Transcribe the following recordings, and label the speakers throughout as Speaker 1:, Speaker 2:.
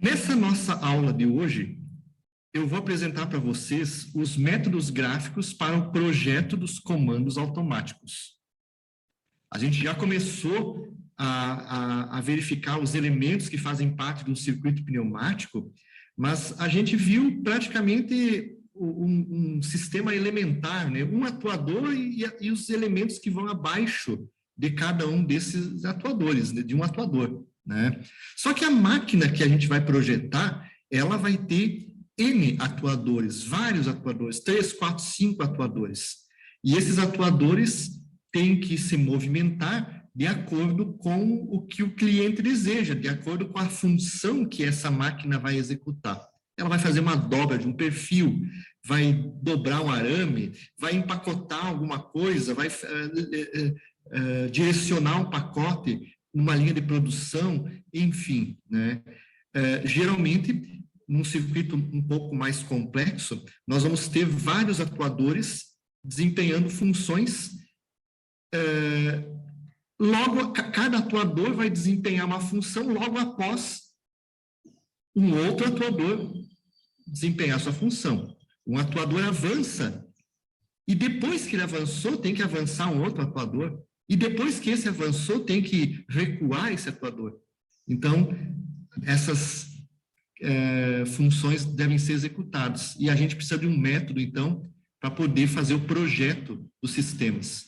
Speaker 1: Nessa nossa aula de hoje, eu vou apresentar para vocês os métodos gráficos para o projeto dos comandos automáticos. A gente já começou a verificar os elementos que fazem parte do circuito pneumático, mas a gente viu praticamente um sistema elementar, né? Um atuador e os elementos que vão abaixo de cada um desses atuadores, né? De um atuador, né? Só que a máquina que a gente vai projetar, ela vai ter N atuadores, vários atuadores, 3, 4, 5 atuadores. E esses atuadores têm que se movimentar de acordo com o que o cliente deseja, de acordo com a função que essa máquina vai executar. Ela vai fazer uma dobra de um perfil, vai dobrar um arame, vai empacotar alguma coisa, vai direcionar um pacote numa linha de produção, enfim, né? Geralmente, num circuito um pouco mais complexo, nós vamos ter vários atuadores desempenhando funções. Logo, cada atuador vai desempenhar uma função logo após um outro atuador desempenhar sua função. Um atuador avança e depois que ele avançou, tem que avançar um outro atuador. E depois que esse avançou, tem que recuar esse atuador. Então, essas funções devem ser executadas. E a gente precisa de um método, então, para poder fazer o projeto dos sistemas.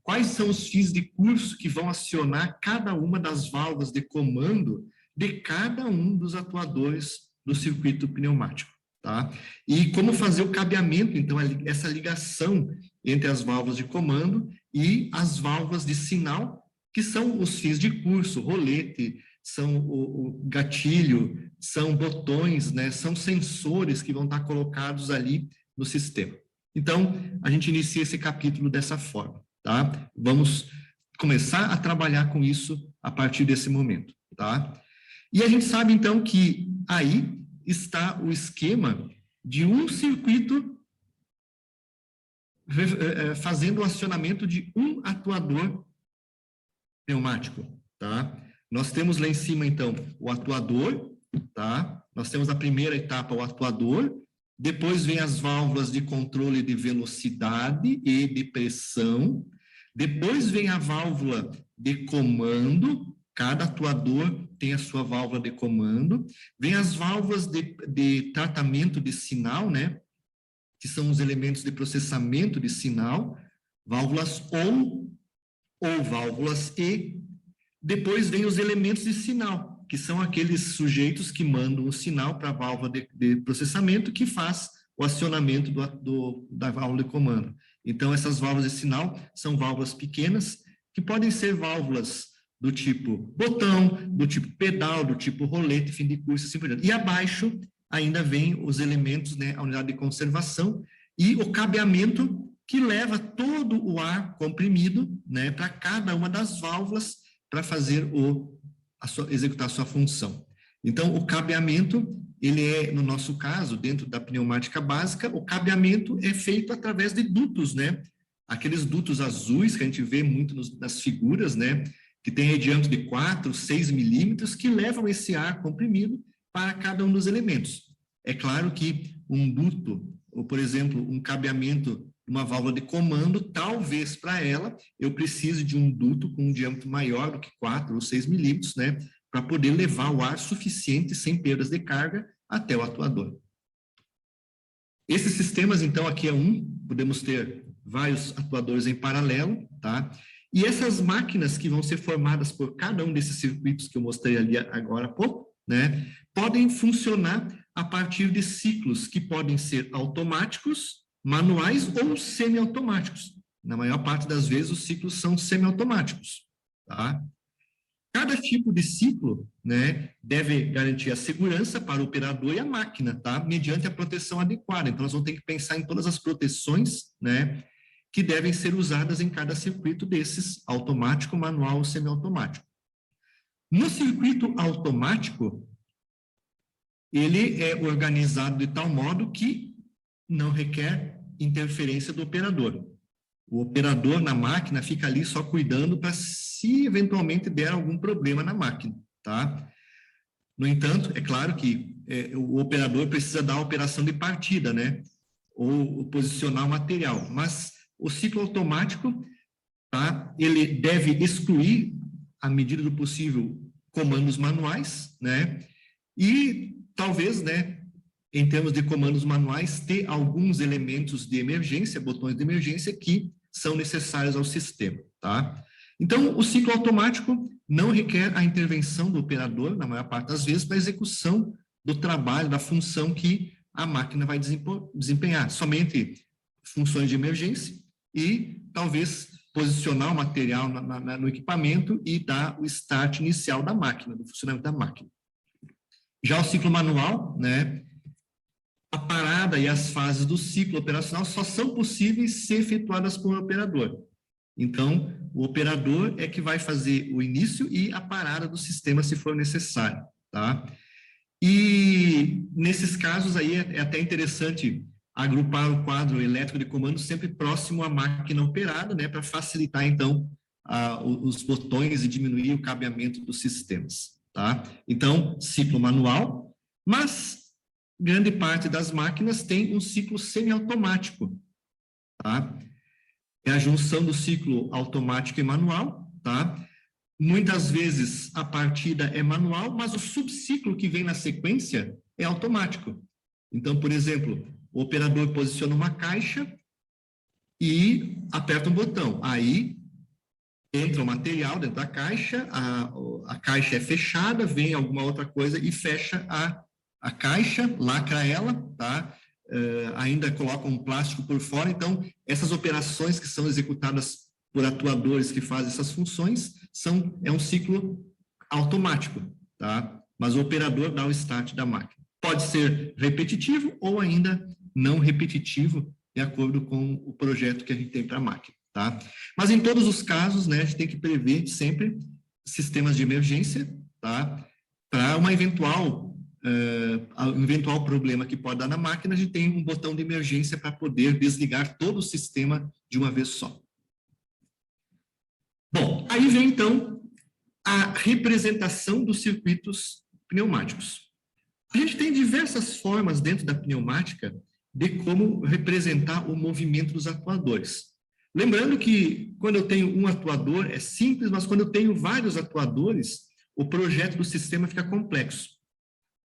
Speaker 1: Quais são os fins de curso que vão acionar cada uma das válvulas de comando de cada um dos atuadores do circuito pneumático, tá? E como fazer o cabeamento, então, essa ligação entre as válvulas de comando e as válvulas de sinal, que são os fins de curso, rolete, são o gatilho, são botões, né? São sensores que vão estar colocados ali no sistema. Então, a gente inicia esse capítulo dessa forma. Tá? Vamos começar a trabalhar com isso a partir desse momento, tá? E a gente sabe, então, que aí está o esquema de um circuito fazendo o acionamento de um atuador pneumático, tá? Nós temos lá em cima, então, o atuador, tá? Nós temos a primeira etapa, o atuador, depois vem as válvulas de controle de velocidade e de pressão. Depois vem a válvula de comando. Cada atuador tem a sua válvula de comando. Vem as válvulas de tratamento de sinal, né? Que são os elementos de processamento de sinal. Válvulas ON ou válvulas E. Depois vem os elementos de sinal, que são aqueles sujeitos que mandam o sinal para a válvula de processamento que faz o acionamento da válvula de comando. Então, essas válvulas de sinal são válvulas pequenas, que podem ser válvulas do tipo botão, do tipo pedal, do tipo rolete, fim de curso, assim por diante. E abaixo ainda vem os elementos, né, a unidade de conservação e o cabeamento que leva todo o ar comprimido, né, para cada uma das válvulas para fazer executar a sua função. Então, o cabeamento, ele é, no nosso caso, dentro da pneumática básica, o cabeamento é feito através de dutos, né? Aqueles dutos azuis que a gente vê muito nas figuras, né? Que tem diâmetro de 4, 6 milímetros, que levam esse ar comprimido para cada um dos elementos. É claro que um duto, ou, por exemplo, um cabeamento, uma válvula de comando, talvez para ela eu precise de um duto com um diâmetro maior do que 4 ou 6 milímetros, né, para poder levar o ar suficiente sem perdas de carga até o atuador. Esses sistemas, então, aqui é podemos ter vários atuadores em paralelo, tá? E essas máquinas que vão ser formadas por cada um desses circuitos que eu mostrei ali agora há pouco, né, podem funcionar a partir de ciclos que podem ser automáticos, manuais ou semiautomáticos. Na maior parte das vezes, os ciclos são semiautomáticos, tá? Cada tipo de ciclo, né, deve garantir a segurança para o operador e a máquina, tá? Mediante a proteção adequada. Então, nós vamos ter que pensar em todas as proteções, né, que devem ser usadas em cada circuito desses, automático, manual ou semiautomático. No circuito automático, ele é organizado de tal modo que não requer interferência do operador. O operador na máquina fica ali só cuidando para se eventualmente der algum problema na máquina, tá? No entanto, é claro que o operador precisa dar a operação de partida, né? Ou posicionar o material. Mas o ciclo automático, tá? Ele deve excluir, à medida do possível, comandos manuais, né? E talvez, né, em termos de comandos manuais, ter alguns elementos de emergência, botões de emergência, que são necessários ao sistema, tá? Então, o ciclo automático não requer a intervenção do operador, na maior parte das vezes, para a execução do trabalho, da função que a máquina vai desempenhar. Somente funções de emergência e, talvez, posicionar o material no equipamento e dar o start inicial da máquina, do funcionamento da máquina. Já o ciclo manual, né, a parada e as fases do ciclo operacional só são possíveis ser efetuadas por um operador. Então, o operador é que vai fazer o início e a parada do sistema, se for necessário, tá? E, nesses casos aí, é até interessante agrupar o quadro elétrico de comando sempre próximo à máquina operada, né, para facilitar, então, os botões e diminuir o cabeamento dos sistemas, tá? Então, ciclo manual, mas grande parte das máquinas tem um ciclo semiautomático, tá? É a junção do ciclo automático e manual, tá? Muitas vezes a partida é manual, mas o subciclo que vem na sequência é automático. Então, por exemplo, o operador posiciona uma caixa e aperta um botão. Aí entra o material dentro da caixa, a caixa é fechada, vem alguma outra coisa e fecha a caixa, lacra ela, tá? Ainda coloca um plástico por fora. Então, essas operações que são executadas por atuadores que fazem essas funções é um ciclo automático, tá? Mas o operador dá o start da máquina. Pode ser repetitivo ou ainda não repetitivo, de acordo com o projeto que a gente tem para a máquina, tá? Mas em todos os casos, né, a gente tem que prever sempre sistemas de emergência, tá? Para um eventual problema que pode dar na máquina, a gente tem um botão de emergência para poder desligar todo o sistema de uma vez só. Bom, aí vem, então, a representação dos circuitos pneumáticos. A gente tem diversas formas dentro da pneumática de como representar o movimento dos atuadores. Lembrando que, quando eu tenho um atuador, é simples, mas quando eu tenho vários atuadores, o projeto do sistema fica complexo.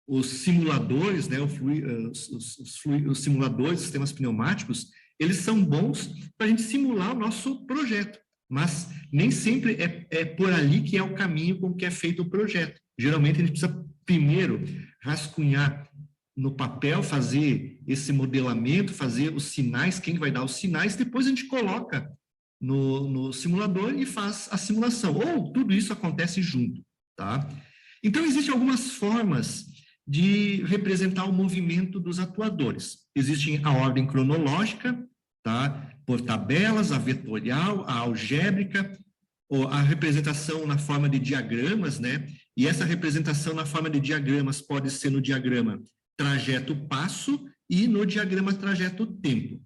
Speaker 1: Os simuladores, né, os simuladores, sistemas pneumáticos, eles são bons para a gente simular o nosso projeto, mas nem sempre é por ali que é o caminho com que é feito o projeto. Geralmente, a gente precisa primeiro rascunhar no papel, fazer esse modelamento, fazer os sinais, quem vai dar os sinais, depois a gente coloca no simulador e faz a simulação. Ou tudo isso acontece junto, tá? Então, existem algumas formas de representar o movimento dos atuadores. Existe a ordem cronológica, tá? Por tabelas, a vetorial, a algébrica, ou a representação na forma de diagramas, né? E essa representação na forma de diagramas pode ser no diagrama trajeto-passo e no diagrama trajeto-tempo.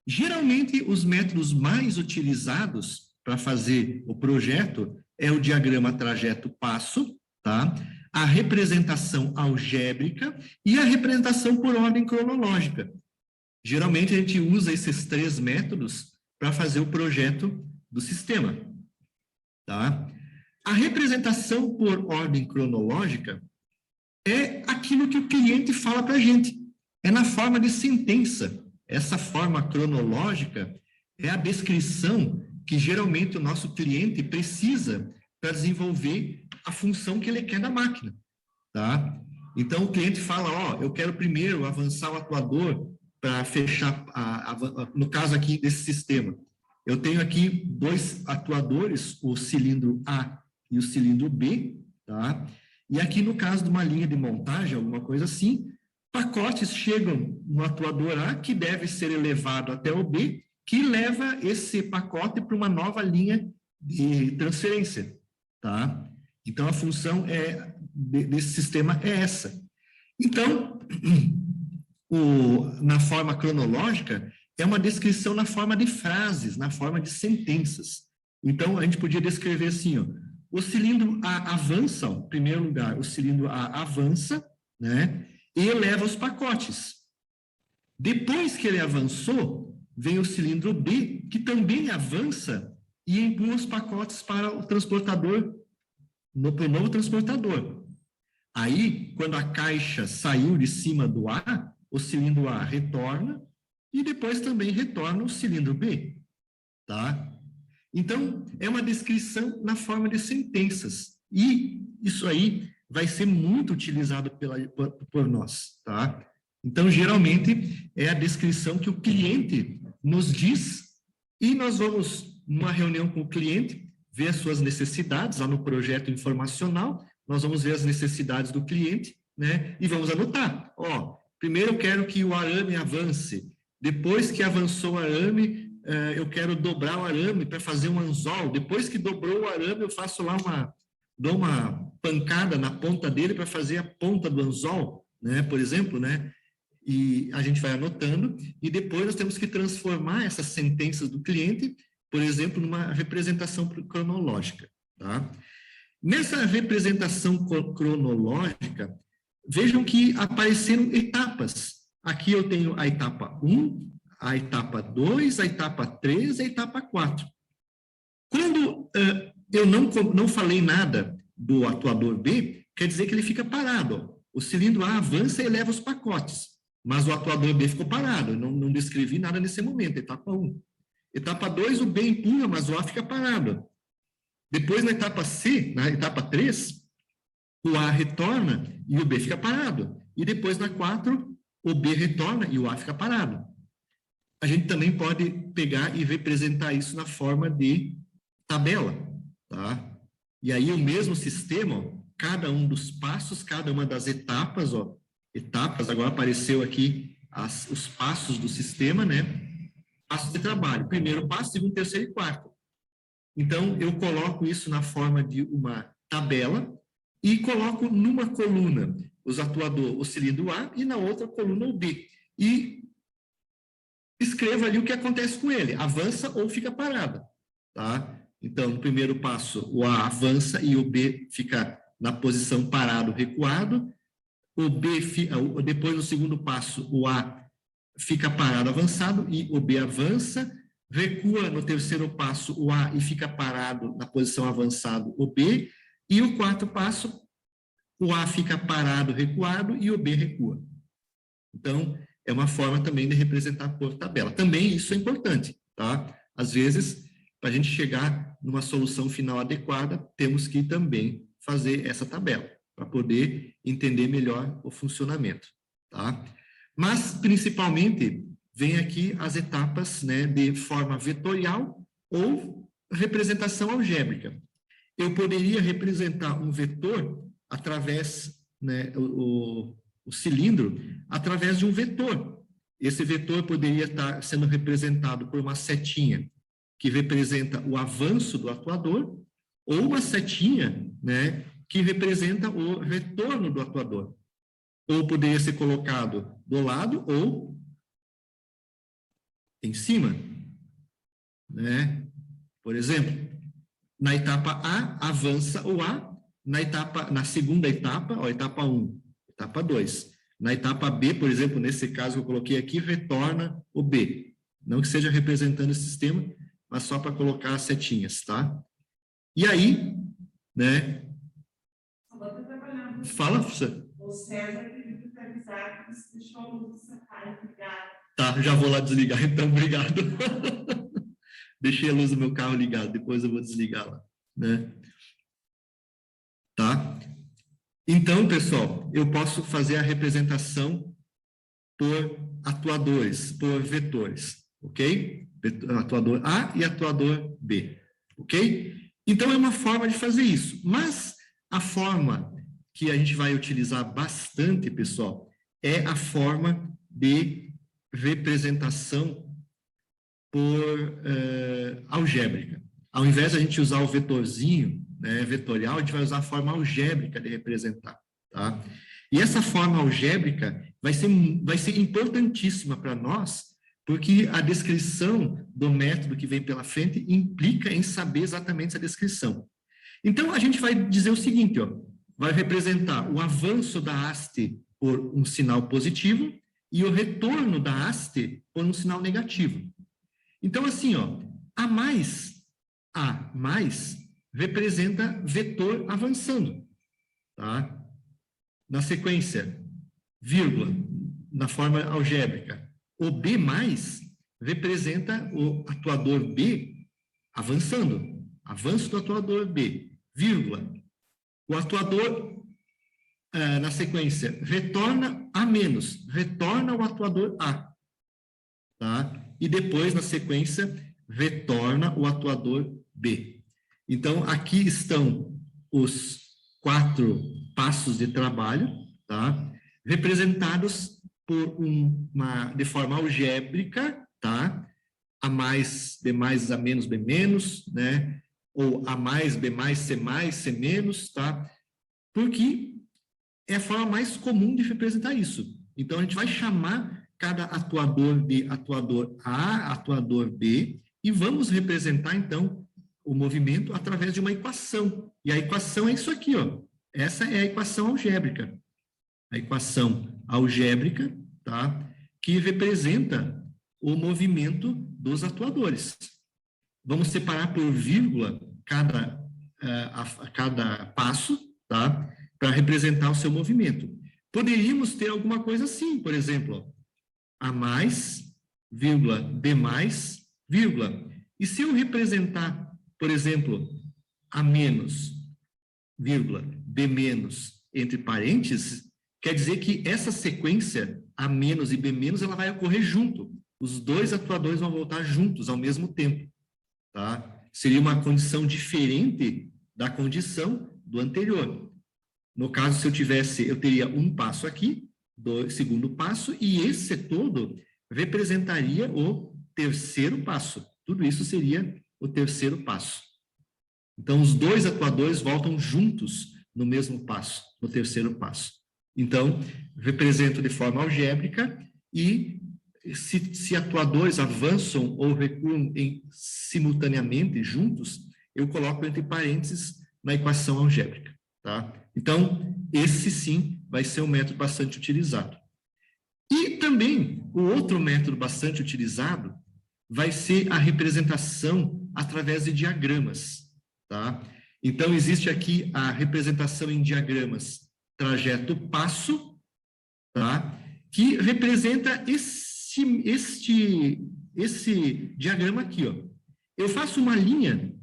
Speaker 1: Geralmente, os métodos mais utilizados para fazer o projeto é o diagrama trajeto-passo, tá? A representação algébrica e a representação por ordem cronológica. Geralmente, a gente usa esses três métodos para fazer o projeto do sistema, tá? A representação por ordem cronológica é aquilo que o cliente fala para a gente. É na forma de sentença. Essa forma cronológica é a descrição que geralmente o nosso cliente precisa para desenvolver a função que ele quer da máquina, tá? Então, o cliente fala, ó, eu quero primeiro avançar o atuador para fechar, no caso aqui desse sistema. Eu tenho aqui dois atuadores, o cilindro A e o cilindro B, tá? E aqui, no caso de uma linha de montagem, alguma coisa assim, pacotes chegam no atuador A, que deve ser elevado até o B, que leva esse pacote para uma nova linha de transferência, tá? Então, a função desse sistema é essa. Então, na forma cronológica, é uma descrição na forma de frases, na forma de sentenças. Então, a gente podia descrever assim, ó, o cilindro A avança, ó, em primeiro lugar, o cilindro A avança, né, e eleva os pacotes. Depois que ele avançou, vem o cilindro B, que também avança e empurra os pacotes para o transportador, para o novo transportador. Aí, quando a caixa saiu de cima do A, o cilindro A retorna e depois também retorna o cilindro B, tá? Então, é uma descrição na forma de sentenças. E isso aí vai ser muito utilizado por nós, tá? Então, geralmente, é a descrição que o cliente nos diz e nós vamos, numa reunião com o cliente, ver as suas necessidades, lá no projeto informacional, nós vamos ver as necessidades do cliente, né? E vamos anotar. Ó, primeiro eu quero que o arame avance. Depois que avançou o arame, eu quero dobrar o arame para fazer um anzol. Depois que dobrou o arame, eu faço lá dou uma pancada na ponta dele para fazer a ponta do anzol, né? Por exemplo, né? E a gente vai anotando, e depois nós temos que transformar essas sentenças do cliente, por exemplo, numa representação cronológica, tá? Nessa representação cronológica, vejam que apareceram etapas. Aqui eu tenho a etapa 1, a etapa 2, a etapa 3, a etapa 4. Quando eu não falei nada do atuador B, quer dizer que ele fica parado. Ó. O cilindro A avança e eleva os pacotes, mas o atuador B ficou parado. Eu não descrevi nada nesse momento, etapa 1. Etapa 2, o B empurra, mas o A fica parado. Depois, na etapa C, na etapa 3, o A retorna e o B fica parado. E depois, na 4, o B retorna e o A fica parado. A gente também pode pegar e representar isso na forma de tabela, tá? E aí, o mesmo sistema, ó, cada um dos passos, cada uma das etapas, ó, etapas, agora apareceu aqui os passos do sistema, né? Passos de trabalho. Primeiro passo, segundo, terceiro e quarto. Então, eu coloco isso na forma de uma tabela e coloco numa coluna os atuadores, o cilindro A, e na outra coluna o B. E escreva ali o que acontece com ele, avança ou fica parado, tá? Então, no primeiro passo, o A avança e o B fica na posição parado, recuado. O B, depois, no segundo passo, o A fica parado, avançado, e o B avança. Recua no terceiro passo o A e fica parado na posição avançado o B, e o quarto passo, o A fica parado, recuado, e o B recua. Então, é uma forma também de representar por tabela. Também isso é importante, tá? Às vezes, para a gente chegar numa solução final adequada, temos que também fazer essa tabela, para poder entender melhor o funcionamento, tá? Mas, principalmente, vem aqui as etapas, né, de forma vetorial ou representação algébrica. Eu poderia representar um vetor através, né, o cilindro, através de um vetor. Esse vetor poderia estar sendo representado por uma setinha que representa o avanço do atuador, ou uma setinha, né, que representa o retorno do atuador. Ou poderia ser colocado do lado ou em cima, né? Por exemplo, na etapa A, avança o A, na segunda etapa, ó, etapa 1, etapa 2. Na etapa B, por exemplo, nesse caso que eu coloquei aqui, retorna o B. Não que seja representando o sistema, mas só para colocar as setinhas, tá? E aí, né? Fala, professor.
Speaker 2: O César queria te avisar que você deixou a luz do safari ligada.
Speaker 1: Tá, já vou lá desligar, então, obrigado. Deixei a luz do meu carro ligada, depois eu vou desligar lá, né? Tá? Então, pessoal, eu posso fazer a representação por atuadores, por vetores, ok? Atuador A e atuador B, ok? Então, é uma forma de fazer isso. Mas a forma que a gente vai utilizar bastante, pessoal, é a forma de representação por algébrica. Ao invés de a gente usar o vetorzinho, né, vetorial, a gente vai usar a forma algébrica de representar, tá? E essa forma algébrica vai ser importantíssima para nós, porque a descrição do método que vem pela frente implica em saber exatamente essa descrição. Então, a gente vai dizer o seguinte, ó, vai representar o avanço da haste por um sinal positivo e o retorno da haste por um sinal negativo. Então, assim, ó, A mais representa vetor avançando, tá? Na sequência, vírgula, na forma algébrica. O B mais representa o atuador B avançando, avanço do atuador B, vírgula. O atuador, na sequência, retorna A menos, retorna o atuador A, tá? E depois, na sequência, retorna o atuador B. Então, aqui estão os 4 passos de trabalho, tá? Representados por de forma algébrica, tá? A mais, B mais, A menos, B menos, né? Ou A mais, B mais, C menos, tá? Porque é a forma mais comum de representar isso. Então, a gente vai chamar cada atuador de atuador A, atuador B, e vamos representar, então, o movimento através de uma equação. E a equação é isso aqui, ó. Essa é a equação algébrica. A equação algébrica, tá? Que representa o movimento dos atuadores. Vamos separar por vírgula cada passo, tá? Para representar o seu movimento. Poderíamos ter alguma coisa assim, por exemplo, ó, A mais, vírgula, B mais, vírgula. E se eu representar, por exemplo, A menos, vírgula, B menos, entre parênteses, quer dizer que essa sequência, A menos e B menos, ela vai ocorrer junto. Os dois atuadores vão voltar juntos ao mesmo tempo, tá? Seria uma condição diferente da condição do anterior. No caso, se eu teria um passo aqui, segundo passo, e esse todo representaria o terceiro passo. Tudo isso seria o terceiro passo. Então, os dois atuadores voltam juntos no mesmo passo, no terceiro passo. Então, represento de forma algébrica e se atuadores avançam ou recuam simultaneamente, juntos, eu coloco entre parênteses na equação algébrica, tá? Então, esse sim vai ser um método bastante utilizado. E também, o outro método bastante utilizado vai ser a representação através de diagramas, tá? Então, existe aqui a representação em diagramas trajeto passo, tá? Que representa esse diagrama aqui, ó. Eu faço uma linha,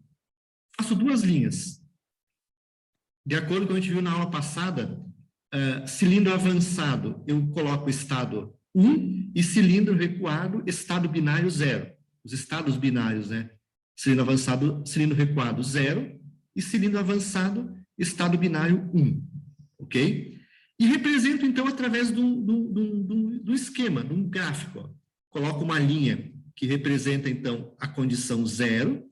Speaker 1: faço duas linhas. De acordo com o que a gente viu na aula passada, cilindro avançado, eu coloco estado 1 e cilindro recuado, estado binário 0. Os estados binários, né? Cilindro avançado, cilindro recuado 0 e cilindro avançado, estado binário 1. Ok? E represento, então, através do esquema, de um gráfico. Ó. Coloco uma linha que representa, então, a condição 0,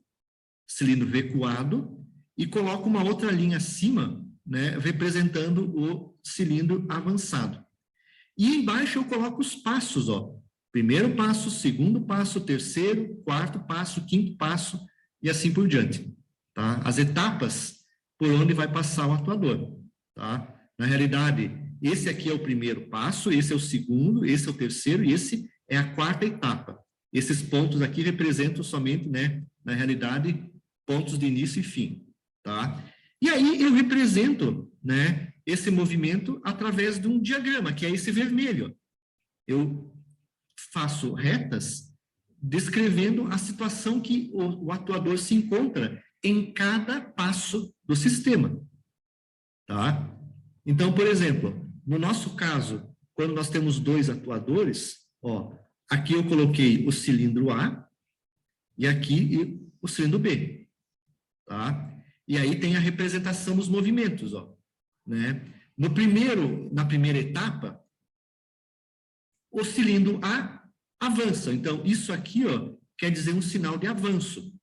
Speaker 1: cilindro recuado, e coloco uma outra linha acima, né, representando o cilindro avançado. E embaixo eu coloco os passos, ó. Primeiro passo, segundo passo, terceiro, quarto passo, quinto passo, e assim por diante. Tá? As etapas por onde vai passar o atuador. Tá? Na realidade, esse aqui é o primeiro passo, esse é o segundo, esse é o terceiro, e esse é a quarta etapa. Esses pontos aqui representam somente, né, na realidade, pontos de início e fim. Tá? E aí eu represento, né, esse movimento através de um diagrama, que é esse vermelho. Eu faço retas descrevendo a situação que o atuador se encontra em cada passo do sistema. Tá? Então, por exemplo, no nosso caso, quando nós temos dois atuadores, ó, aqui eu coloquei o cilindro A e aqui o cilindro B. Tá? E aí tem a representação dos movimentos, ó, né? Na primeira etapa, o cilindro A avança. Então, isso aqui, ó, quer dizer um sinal de avanço.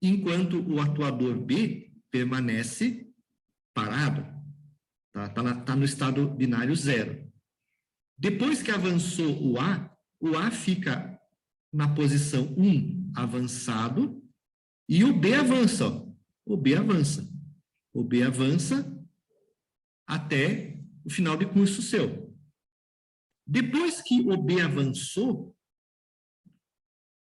Speaker 1: Enquanto o atuador B permanece parado. Tá no estado binário 0. Depois que avançou o A fica na posição 1, avançado, e o B avança, ó. O B avança. O B avança até o final de curso seu. Depois que o B avançou,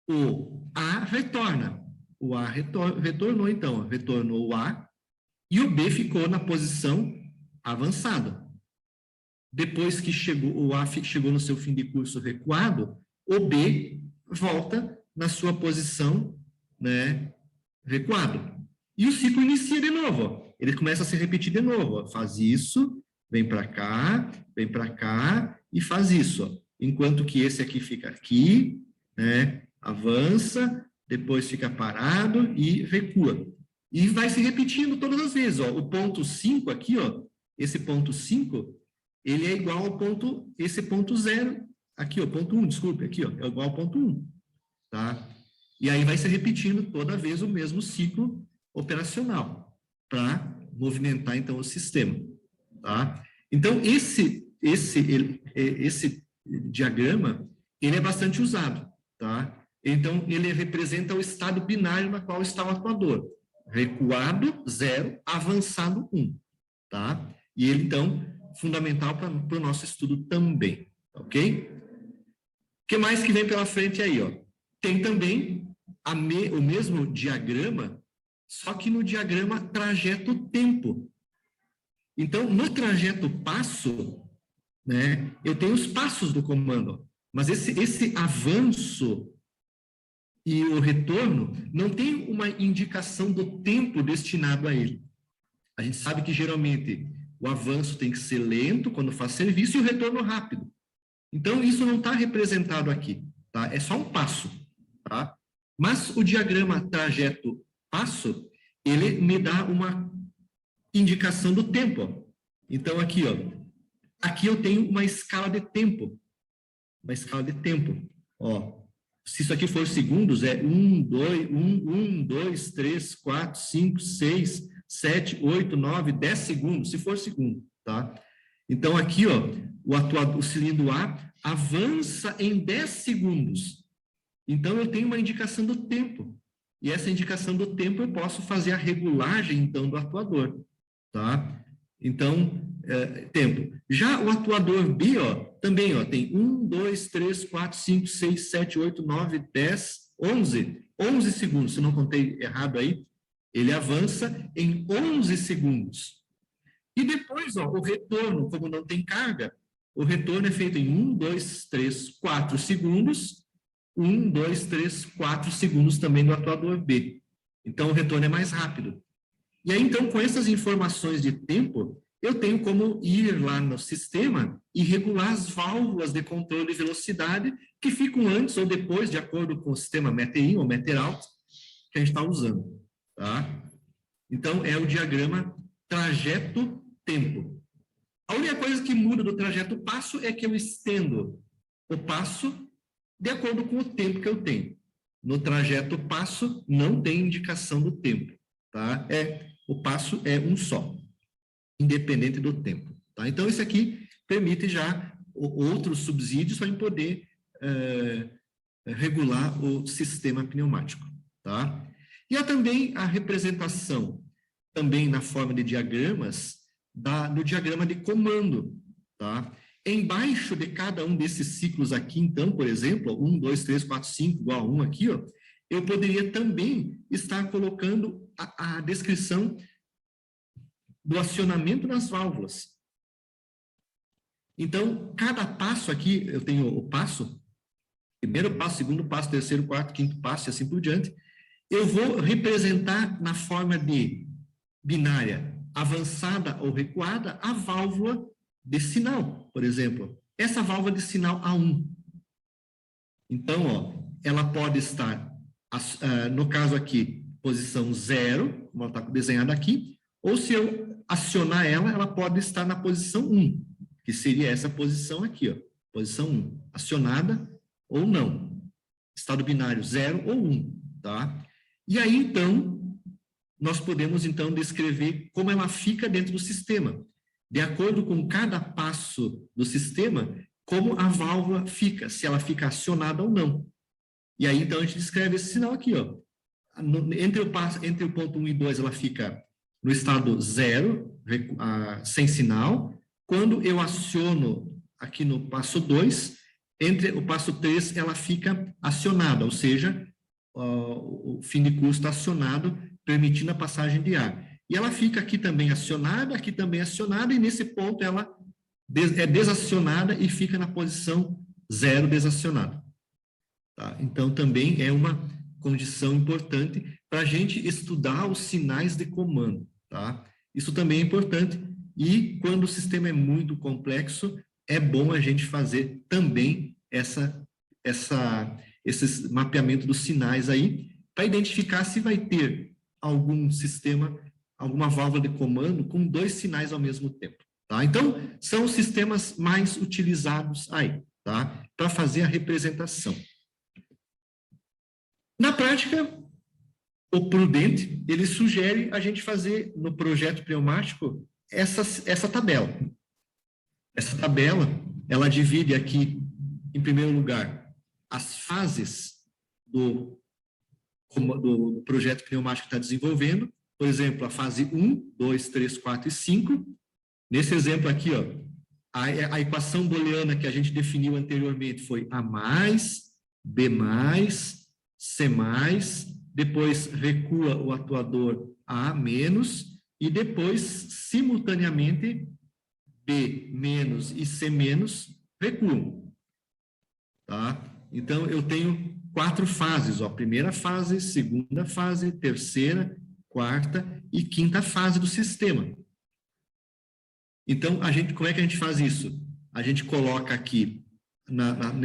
Speaker 1: o A retorna. O A retornou, então, retornou o A, e o B ficou na posição avançada. Depois que o A chegou no seu fim de curso recuado, o B volta na sua posição, né, recuado. E o ciclo inicia de novo. Ó. Ele começa a se repetir de novo. Ó. Faz isso, vem para cá e faz isso. Ó. Enquanto que esse aqui fica aqui, né, avança, depois fica parado e recua. E vai se repetindo todas as vezes. Ó. O ponto 5 aqui, ó, esse ponto 5, ele é igual ao ponto, esse ponto 0, aqui, ó, ponto 1, desculpe, aqui, ó, é igual ao ponto 1, tá? E aí vai se repetindo toda vez o mesmo ciclo operacional para movimentar, então, o sistema, tá? Então, esse diagrama, ele é bastante usado, tá? Então, ele representa o estado binário na qual está o atuador. Recuado, 0, avançado, 1, tá? E ele, então, fundamental para o nosso estudo também, ok? O que mais que vem pela frente aí, ó? Tem também o mesmo diagrama, só que no diagrama trajeto-tempo. Então, no trajeto passo, né, eu tenho os passos do comando, mas esse avanço e o retorno não tem uma indicação do tempo destinado a ele. A gente sabe que, geralmente, o avanço tem que ser lento quando faz serviço e o retorno rápido. Então, isso não está representado aqui, tá? É só um passo, tá? Mas o diagrama trajeto-passo, ele me dá uma indicação do tempo, ó. Então, aqui, ó. Aqui eu tenho uma escala de tempo. Uma escala de tempo, ó. Se isso aqui for segundos, é 1, 2, 3, 4, 5, 6, 7, 8, 9, 10 segundos, se for segundo, tá? Então, aqui, ó, o cilindro A avança em 10 segundos. Então, eu tenho uma indicação do tempo. E essa indicação do tempo eu posso fazer a regulagem, então, do atuador, tá? Então, tempo. Já o atuador B, ó, também, ó, tem 1, 2, 3, 4, 5, 6, 7, 8, 9, 10, 11 segundos, se não contei errado aí, ele avança em 11 segundos. E depois, ó, o retorno, como não tem carga, o retorno é feito em 1, 2, 3, 4 segundos, 1, 2, 3, 4 segundos também do atuador B. Então, o retorno é mais rápido. E aí, então, com essas informações de tempo, eu tenho como ir lá no sistema e regular as válvulas de controle de velocidade que ficam antes ou depois, de acordo com o sistema METER-IN ou METER-OUT que a gente está usando, tá? Então, é o diagrama trajeto-tempo. A única coisa que muda do trajeto-passo é que eu estendo o passo de acordo com o tempo que eu tenho. No trajeto-passo, não tem indicação do tempo, tá? O passo é um só, independente do tempo, tá? Então, isso aqui permite já outros subsídios para poder regular o sistema pneumático, tá? E há também a representação, também na forma de diagramas, do diagrama de comando, tá? Embaixo de cada um desses ciclos aqui, então, por exemplo, 1, 2, 3, 4, 5, igual a 1 aqui, ó, eu poderia também estar colocando a descrição do acionamento das válvulas. Então, cada passo aqui, eu tenho o passo, primeiro passo, segundo passo, terceiro, quarto, quinto passo e assim por diante. Eu vou representar na forma de binária avançada ou recuada a válvula de sinal, por exemplo. Essa válvula de sinal A1. Então, ó, ela pode estar, no caso aqui, posição 0, como ela está desenhada aqui, ou se eu acionar ela, ela pode estar na posição 1, que seria essa posição aqui, ó, posição 1, acionada ou não. Estado binário 0 ou 1, tá? E aí, então, nós podemos, então, descrever como ela fica dentro do sistema. De acordo com cada passo do sistema, como a válvula fica, se ela fica acionada ou não. E aí, então, a gente descreve esse sinal aqui, ó. Entre o ponto 1 e 2, ela fica no estado 0, sem sinal. Quando eu aciono aqui no passo 2, entre o passo 3, ela fica acionada, ou seja, o fim de curso está acionado, permitindo a passagem de ar. E ela fica aqui também acionada, e nesse ponto ela é desacionada e fica na posição 0 desacionada. Tá? Então, também é uma condição importante para a gente estudar os sinais de comando. Tá? Isso também é importante. E quando o sistema é muito complexo, é bom a gente fazer também esse mapeamento dos sinais aí, para identificar se vai ter algum sistema, alguma válvula de comando com 2 sinais ao mesmo tempo. Tá? Então, são os sistemas mais utilizados aí, tá? Para fazer a representação. Na prática, o Prudente, ele sugere a gente fazer no projeto pneumático essa tabela. Essa tabela, ela divide aqui, em primeiro lugar, as fases do projeto pneumático que está desenvolvendo. Por exemplo, a fase 1, 2, 3, 4 e 5. Nesse exemplo aqui, ó, a equação booleana que a gente definiu anteriormente foi A+, B+, C+, depois recua o atuador A-, e depois, simultaneamente, B- e C- recuam. Tá? Então, eu tenho 4 fases, ó, primeira fase, segunda fase, terceira, quarta e quinta fase do sistema. Então, como é que a gente faz isso? A gente coloca aqui,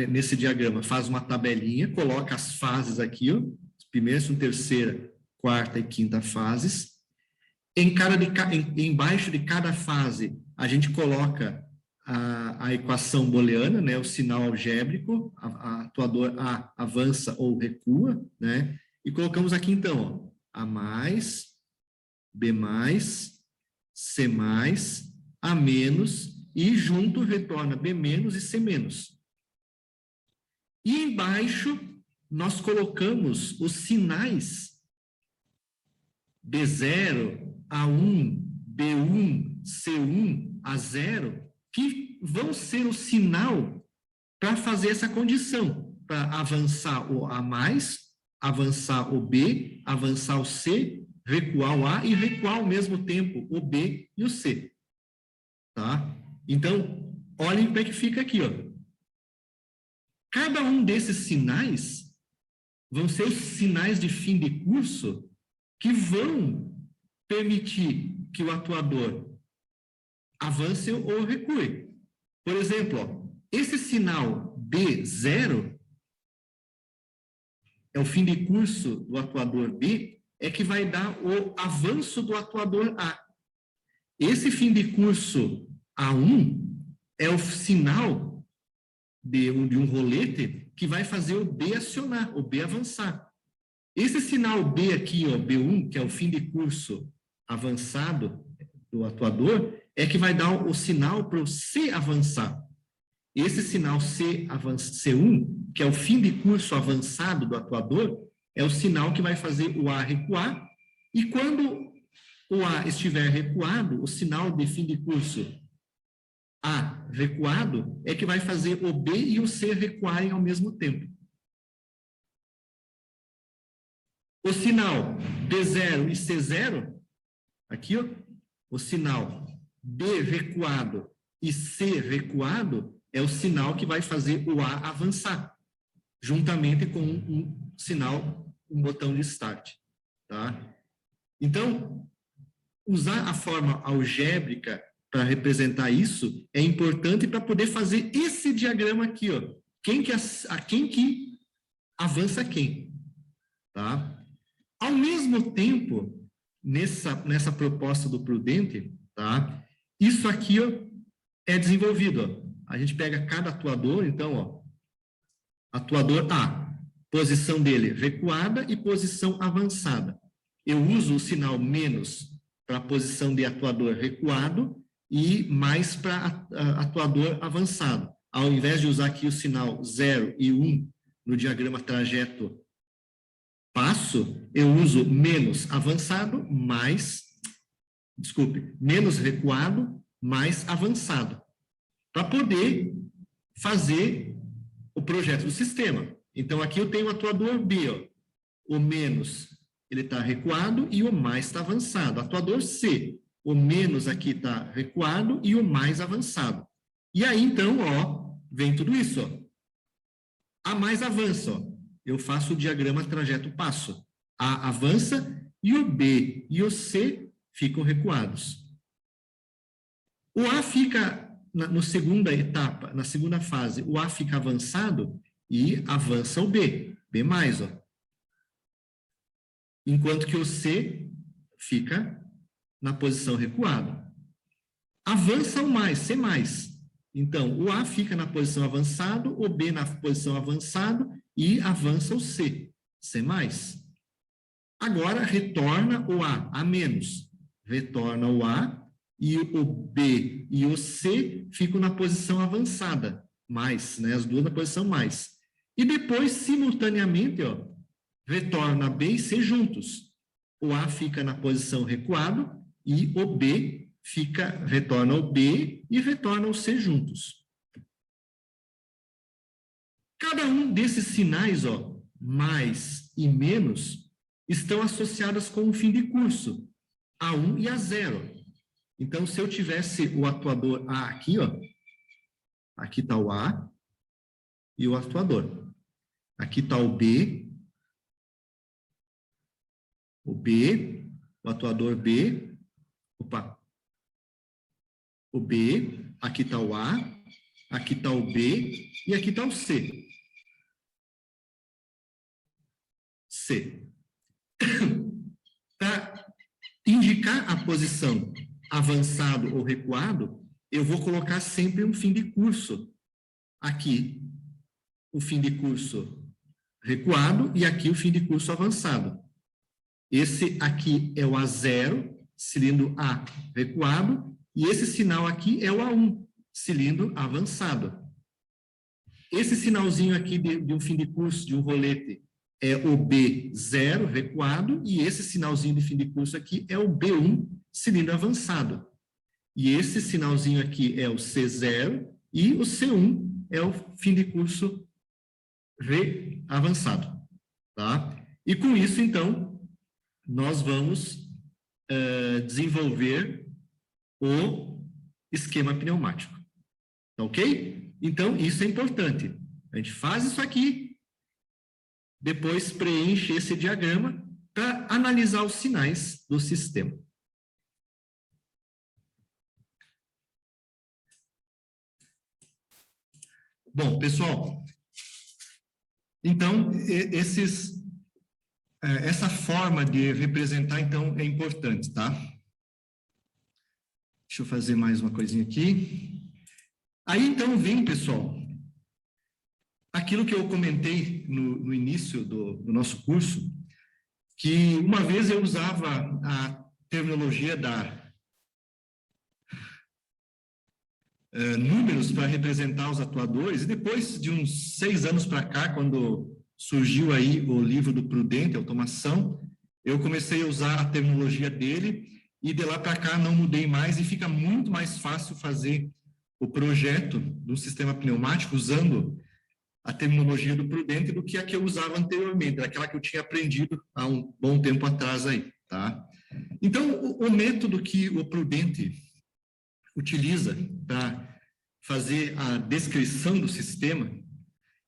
Speaker 1: nesse diagrama, faz uma tabelinha, coloca as fases aqui, ó, primeira, segunda, terceira, quarta e quinta fases. Embaixo de cada fase, a gente coloca a equação booleana, né, o sinal algébrico, a atuador A avança ou recua, né, e colocamos aqui, então, ó, A+, B+, C+, A-, e junto retorna B- e C-. E embaixo, nós colocamos os sinais B0, A1, B1, C1, A0, que vão ser o sinal para fazer essa condição, para avançar o A+, avançar o B, avançar o C, recuar o A e recuar ao mesmo tempo o B e o C. Tá? Então, olhem como é que fica aqui, ó. Cada um desses sinais vão ser os sinais de fim de curso que vão permitir que o atuador avance ou recue. Por exemplo, ó, esse sinal B0 é o fim de curso do atuador B, é que vai dar o avanço do atuador A. Esse fim de curso A1 é o sinal de um rolete que vai fazer o B acionar, o B avançar. Esse sinal B aqui, ó, B1, que é o fim de curso avançado do atuador, é que vai dar o sinal para o C avançar. Esse sinal C1, que é o fim de curso avançado do atuador, é o sinal que vai fazer o A recuar, e quando o A estiver recuado, o sinal de fim de curso A recuado é que vai fazer o B e o C recuarem ao mesmo tempo. O sinal B0 e C0, aqui, ó, o sinal B recuado e C recuado é o sinal que vai fazer o A avançar, juntamente com um sinal, um botão de start. Tá? Então, usar a forma algébrica para representar isso é importante para poder fazer esse diagrama aqui, ó. Quem que avança quem, tá? Ao mesmo tempo, nessa proposta do Prudente, tá? Isso aqui, ó, é desenvolvido, ó. A gente pega cada atuador, então, ó, atuador A, posição dele recuada e posição avançada. Eu uso o sinal menos para a posição de atuador recuado e mais para atuador avançado. Ao invés de usar aqui o sinal 0 e 1 no diagrama trajeto passo, eu uso menos avançado, mais menos recuado, mais avançado, para poder fazer o projeto do sistema. Então, aqui eu tenho o atuador B, ó. O menos, ele está recuado e o mais está avançado. Atuador C, o menos aqui está recuado e o mais avançado. E aí, então, ó, vem tudo isso, ó. A mais avança, ó. Eu faço o diagrama trajeto passo. A avança e o B e o C ficam recuados. O A fica, na segunda etapa, na segunda fase, o A fica avançado e avança o B. B mais, ó. Enquanto que o C fica na posição recuada. Avança o mais, C mais. Então, o A fica na posição avançado, o B na posição avançado e avança o C, C mais. Agora, retorna o A menos. Retorna o A e o B e o C ficam na posição avançada, mais, né? As duas na posição mais. E depois, simultaneamente, ó, retorna B e C juntos. O A fica na posição recuado e o B retorna o B e retorna o C juntos. Cada um desses sinais, ó, mais e menos, estão associados com o fim de curso, A1 e A0. Então, se eu tivesse o atuador A aqui, ó, aqui está o A e o atuador. Aqui está o B, o atuador B, o B, aqui está o A, aqui está o B e aqui está o C. C. Para indicar a posição avançado ou recuado, eu vou colocar sempre um fim de curso. Aqui, o fim de curso recuado e aqui o fim de curso avançado. Esse aqui é o A0, cilindro A recuado, e esse sinal aqui é o A1, cilindro avançado. Esse sinalzinho aqui de um fim de curso, de um rolete, é o B0 recuado, e esse sinalzinho de fim de curso aqui é o B1, cilindro avançado. E esse sinalzinho aqui é o C0, e o C1 é o fim de curso avançado. Tá? E com isso, então, nós vamos desenvolver o esquema pneumático. Tá ok? Então, isso é importante. A gente faz isso aqui, depois preenche esse diagrama para analisar os sinais do sistema. Bom, pessoal, então, essa forma de representar, então, é importante, tá? Deixa eu fazer mais uma coisinha aqui. Aí, então, vem, pessoal, aquilo que eu comentei no início do nosso curso, que uma vez eu usava a terminologia números para representar os atuadores, e depois de uns 6 anos para cá, quando surgiu aí o livro do Prudente, Automação, eu comecei a usar a terminologia dele, e de lá para cá não mudei mais, e fica muito mais fácil fazer o projeto do sistema pneumático usando a terminologia do Prudente do que a que eu usava anteriormente, aquela que eu tinha aprendido há um bom tempo atrás aí, tá? Então, o método que o Prudente utiliza para fazer a descrição do sistema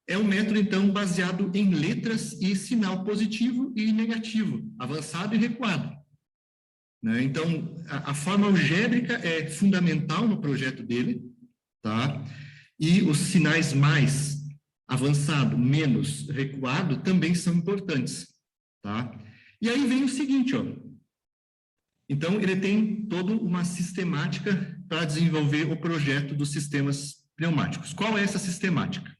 Speaker 1: é um método, então, baseado em letras e sinal positivo e negativo, avançado e recuado. Né? Então, a forma algébrica é fundamental no projeto dele, tá? E os sinais mais avançado, menos recuado, também são importantes, tá? E aí vem o seguinte, ó. Então, ele tem toda uma sistemática para desenvolver o projeto dos sistemas pneumáticos. Qual é essa sistemática?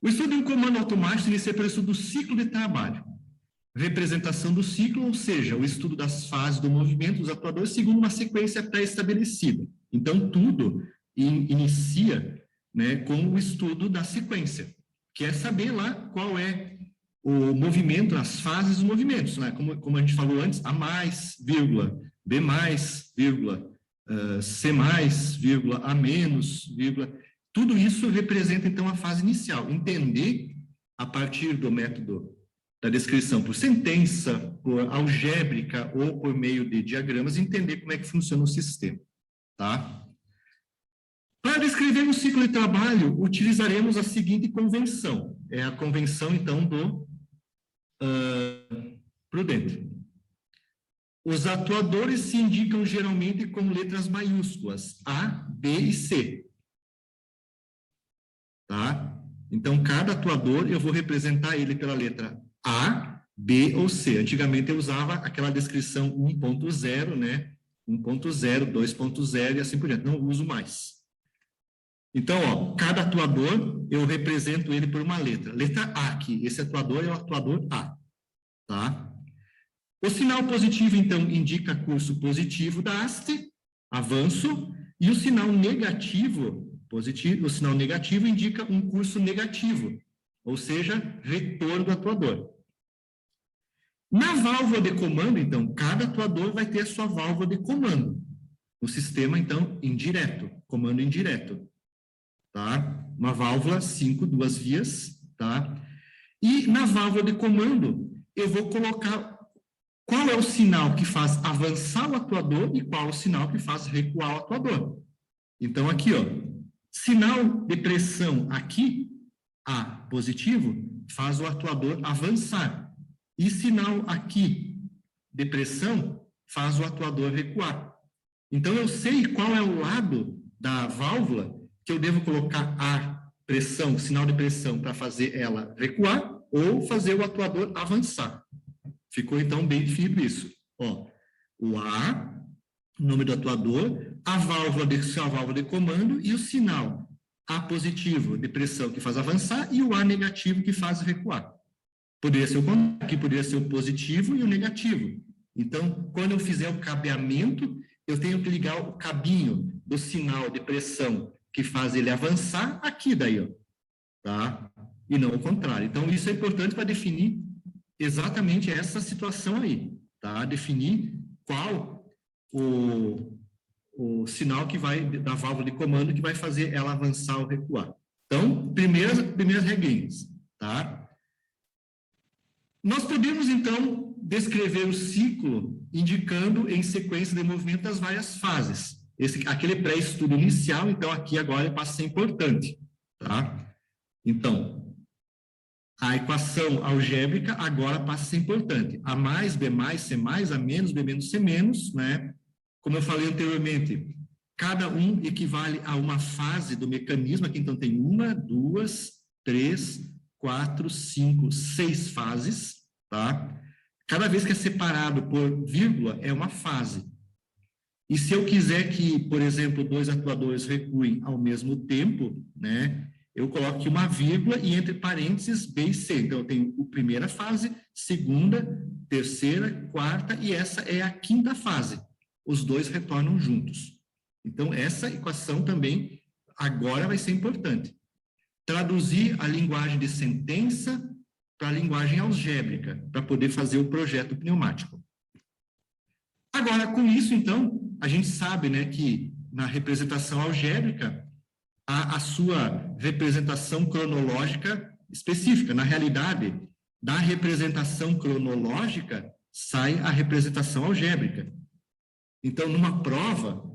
Speaker 1: O estudo de um comando automático inicia pelo estudo do ciclo de trabalho. Representação do ciclo, ou seja, o estudo das fases do movimento dos atuadores segundo uma sequência pré-estabelecida. Então, tudo inicia, né, com o estudo da sequência, que é saber lá qual é o movimento, as fases dos movimentos, né? Como a gente falou antes, a mais, vírgula, B+, vírgula, C+, vírgula, A-, vírgula. Tudo isso representa, então, a fase inicial. Entender, a partir do método da descrição por sentença, por algébrica ou por meio de diagramas, entender como é que funciona o sistema, tá? Para descrever um ciclo de trabalho, utilizaremos a seguinte convenção. É a convenção, então, do Prudente. Os atuadores se indicam geralmente com letras maiúsculas, A, B e C. Tá? Então, cada atuador, eu vou representar ele pela letra A, B ou C. Antigamente eu usava aquela descrição 1.0, né? 1.0, 2.0 e assim por diante. Não uso mais. Então, ó, cada atuador, eu represento ele por uma letra. Letra A aqui. Esse atuador é o atuador A. Tá? O sinal positivo, então, indica curso positivo da haste, avanço, e o sinal negativo, positivo, o sinal negativo indica um curso negativo, ou seja, retorno do atuador. Na válvula de comando, então, cada atuador vai ter a sua válvula de comando. O sistema, então, indireto, comando indireto. Tá? Uma válvula 5, 2 vias, tá? E na válvula de comando, eu vou colocar qual é o sinal que faz avançar o atuador e qual é o sinal que faz recuar o atuador. Então, aqui, ó, sinal de pressão aqui, A, positivo, faz o atuador avançar. E sinal aqui de pressão faz o atuador recuar. Então, eu sei qual é o lado da válvula que eu devo colocar a pressão, sinal de pressão, para fazer ela recuar ou fazer o atuador avançar. Ficou, então, bem definido isso. Ó, o A, nome do atuador, a válvula de comando e o sinal A positivo de pressão que faz avançar e o A negativo que faz recuar. Poderia ser o contrário, aqui poderia ser o positivo e o negativo. Então, quando eu fizer o cabeamento, eu tenho que ligar o cabinho do sinal de pressão que faz ele avançar aqui daí, ó, tá? E não o contrário. Então, isso é importante para definir exatamente essa situação aí, tá? Definir qual o sinal que vai, da válvula de comando, que vai fazer ela avançar ou recuar. Então, primeiras regrinhas, tá? Nós podemos, então, descrever o ciclo indicando em sequência de movimento as várias fases. Aquele pré-estudo inicial, então, aqui agora passa a ser importante, tá? Então, a equação algébrica agora passa a ser importante. A mais, B mais, C mais, A menos, B menos, C menos, né? Como eu falei anteriormente, cada um equivale a uma fase do mecanismo. Aqui, então, tem 1, 2, 3, 4, 5, 6 fases, tá? Cada vez que é separado por vírgula, é uma fase. E se eu quiser que, por exemplo, 2 atuadores recuem ao mesmo tempo, né? Eu coloco aqui uma vírgula e entre parênteses B e C. Então, eu tenho a primeira fase, segunda, terceira, quarta e essa é a quinta fase. Os dois retornam juntos. Então, essa equação também agora vai ser importante. Traduzir a linguagem de sentença para a linguagem algébrica, para poder fazer o projeto pneumático. Agora, com isso, então, a gente sabe, né, que na representação algébrica, a sua representação cronológica específica. Na realidade, da representação cronológica sai a representação algébrica. Então, numa prova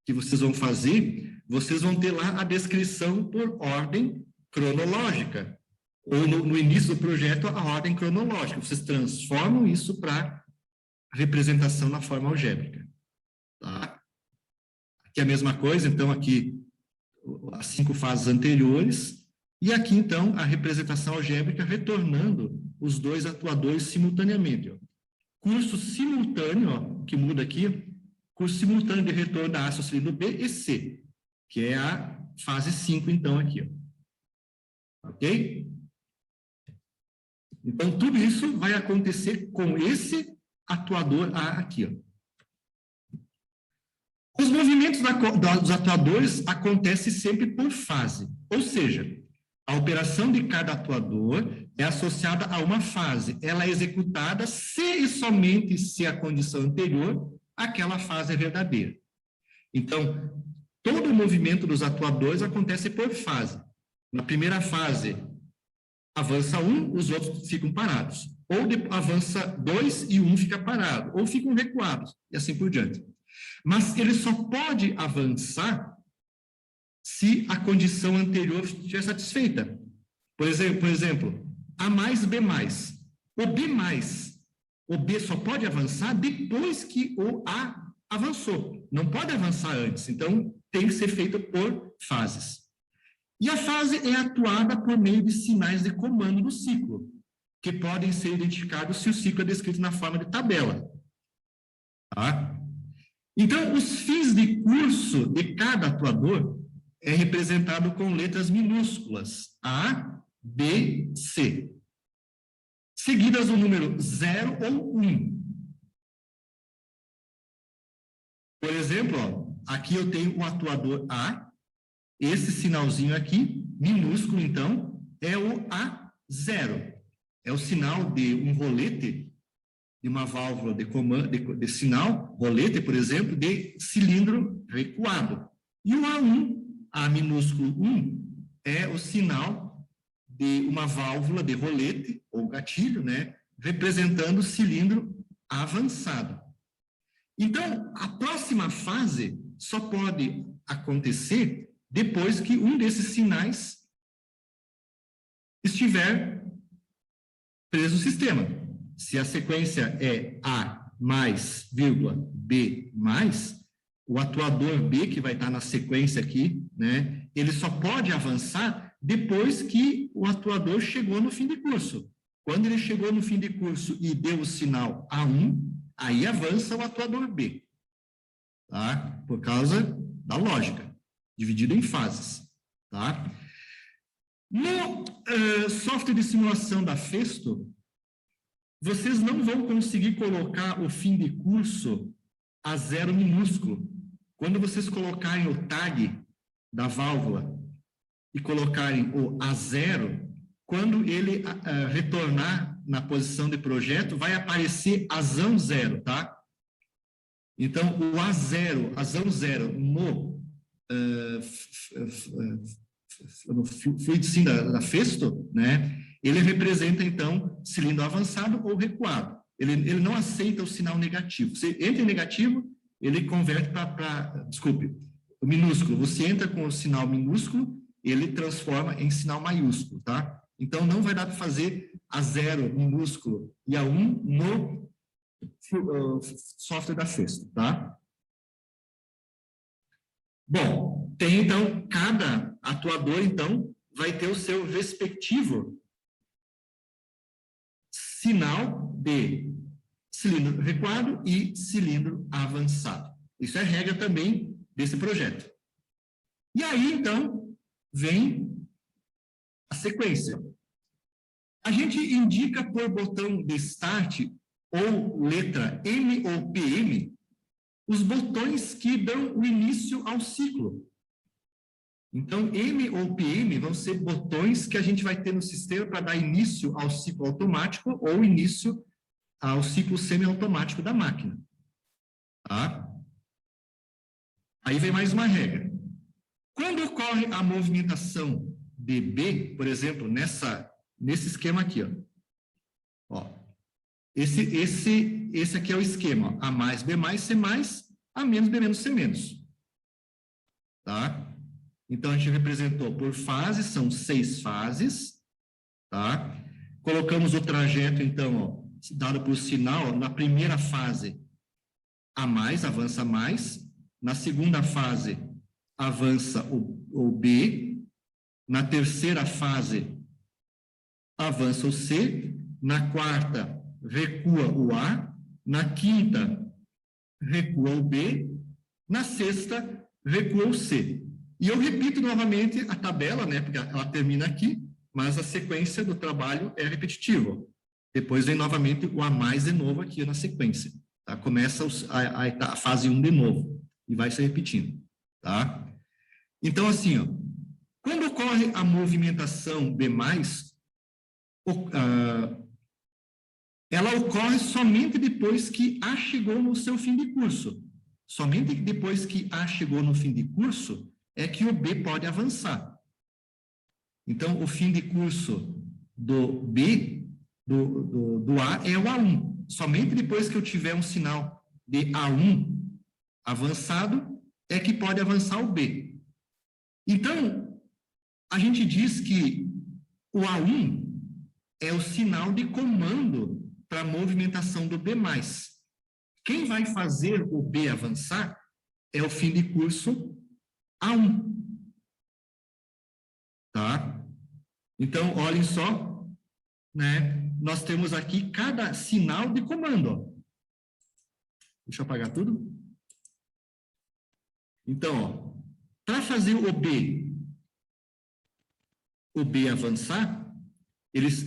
Speaker 1: que vocês vão fazer, vocês vão ter lá a descrição por ordem cronológica. Ou no início do projeto, a ordem cronológica. Vocês transformam isso para representação na forma algébrica. Tá? Aqui é a mesma coisa, então aqui as 5 fases anteriores, e aqui, então, a representação algébrica retornando os 2 atuadores simultaneamente. Ó. Curso simultâneo, ó, que muda aqui, curso simultâneo de retorno da A sustenido B e C, que é a fase 5, então, aqui. Ó. Ok? Então, tudo isso vai acontecer com esse atuador A aqui, ó. Os movimentos dos atuadores acontecem sempre por fase, ou seja, a operação de cada atuador é associada a uma fase. Ela é executada se e somente se a condição anterior aquela fase é verdadeira. Então, todo o movimento dos atuadores acontece por fase. Na primeira fase, avança um, os outros ficam parados. Ou avança dois e um fica parado. Ou ficam recuados, e assim por diante. Mas ele só pode avançar se a condição anterior estiver satisfeita. Por exemplo, A mais B mais. O B mais, o B só pode avançar depois que o A avançou. Não pode avançar antes. Então, tem que ser feito por fases. E a fase é atuada por meio de sinais de comando do ciclo, que podem ser identificados se o ciclo é descrito na forma de tabela. Tá? Então, os fins de curso de cada atuador é representado com letras minúsculas, A, B, C, seguidas do número 0 ou 1. Por exemplo, ó, aqui eu tenho o atuador A, esse sinalzinho aqui, minúsculo, então, é o A0. É o sinal de um rolete, de uma válvula de comando, de sinal, rolete, por exemplo, de cilindro recuado. E o A1, A minúsculo 1, é o sinal de uma válvula de rolete, ou gatilho, né, representando o cilindro avançado. Então, a próxima fase só pode acontecer depois que um desses sinais estiver preso no sistema. Se a sequência é A mais, vírgula, B mais, o atuador B, que vai estar na sequência aqui, né, ele só pode avançar depois que o atuador chegou no fim de curso. Quando ele chegou no fim de curso e deu o sinal A1, aí avança o atuador B. Tá? Por causa da lógica, dividido em fases. Tá? No software de simulação da Festo, vocês não vão conseguir colocar o fim de curso a 0 minúsculo. Quando vocês colocarem o tag da válvula e colocarem o A0, quando ele retornar na posição de projeto, vai aparecer azão 0, tá? Então, o A0, azão 0 no fluido sim da Festo, né? Ele representa, então, cilindro avançado ou recuado. Ele não aceita o sinal negativo. Você entra em negativo, ele converte desculpe, o minúsculo. Você entra com o sinal minúsculo, ele transforma em sinal maiúsculo, tá? Então, não vai dar para fazer A0 minúsculo e A1 no software da Festo, tá? Bom, tem, então, cada atuador, então, vai ter o seu respectivo sinal de cilindro recuado e cilindro avançado. Isso é regra também desse projeto. E aí, então, vem a sequência. A gente indica por botão de start ou letra M ou PM os botões que dão o início ao ciclo. Então, M ou PM vão ser botões que a gente vai ter no sistema para dar início ao ciclo automático ou início ao ciclo semiautomático da máquina. Tá? Aí vem mais uma regra. Quando ocorre a movimentação de B, por exemplo, nesse esquema aqui, ó. Esse aqui é o esquema, ó. A mais, B mais, C mais, A menos, B menos, C menos. Tá? Então, a gente representou por fases, são 6 fases, tá? Colocamos o trajeto, então, ó, dado por sinal, ó, na primeira fase, A mais, avança mais, na segunda fase, avança o B, na terceira fase, avança o C, na quarta, recua o A, na quinta, recua o B, na sexta, recua o C. E eu repito novamente a tabela, né, porque ela termina aqui, mas a sequência do trabalho é repetitiva. Depois vem novamente o A mais de novo aqui na sequência. Tá? Começa a fase 1 de novo e vai se repetindo. Tá? Então, assim, ó, quando ocorre a movimentação B+, ela ocorre somente depois que A chegou no seu fim de curso. Somente depois que A chegou no fim de curso é que o B pode avançar. Então, o fim de curso do B, do A, é o A1. Somente depois que eu tiver um sinal de A1 avançado é que pode avançar o B. Então, a gente diz que o A1 é o sinal de comando para a movimentação do B+. Quem vai fazer o B avançar é o fim de curso A1. Tá? Então, olhem só, né? Nós temos aqui cada sinal de comando. Ó. Deixa eu apagar tudo. Então, para fazer o B avançar,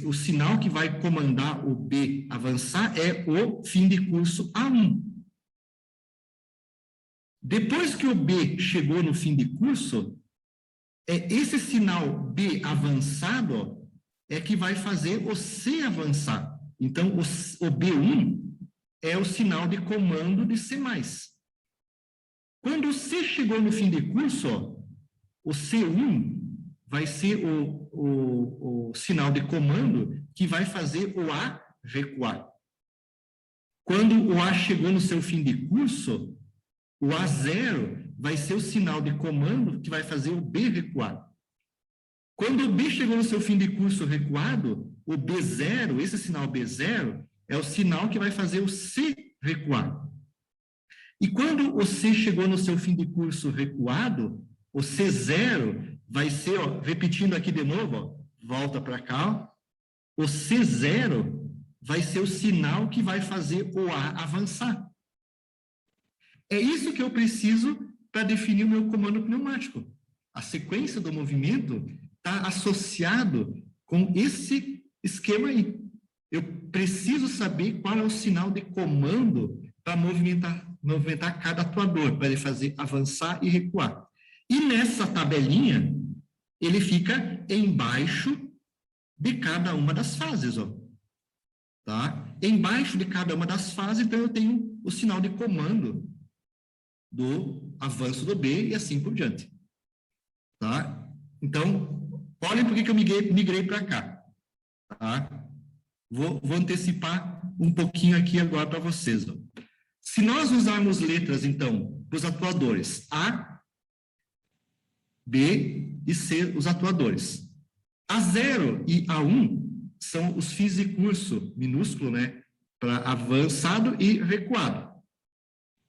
Speaker 1: o sinal que vai comandar o B avançar é o fim de curso A1. Depois que o B chegou no fim de curso, esse sinal B avançado é que vai fazer o C avançar. Então, o B1 é o sinal de comando de C+. Quando o C chegou no fim de curso, ó, o C1 vai ser o sinal de comando que vai fazer o A recuar. Quando o A chegou no seu fim de curso, o A0 vai ser o sinal de comando que vai fazer o B recuar. Quando o B chegou no seu fim de curso recuado, o B0, esse sinal B0, é o sinal que vai fazer o C recuar. E quando o C chegou no seu fim de curso recuado, o C0 vai ser, ó, repetindo aqui de novo, ó, volta para cá, ó, o C0 vai ser o sinal que vai fazer o A avançar. É isso que eu preciso para definir o meu comando pneumático. A sequência do movimento está associado com esse esquema aí. Eu preciso saber qual é o sinal de comando para movimentar cada atuador, para ele fazer avançar e recuar. E nessa tabelinha, ele fica embaixo de cada uma das fases, ó. Tá? Embaixo de cada uma das fases, então eu tenho o sinal de comando do avanço do B e assim por diante. Tá? Então, olhem por que eu migrei para cá. Tá? Vou antecipar um pouquinho aqui agora para vocês. Ó. Se nós usarmos letras, então, para os atuadores A, B e C, os atuadores. A0 e A1 são os fins de curso, minúsculo, né? Para avançado e recuado.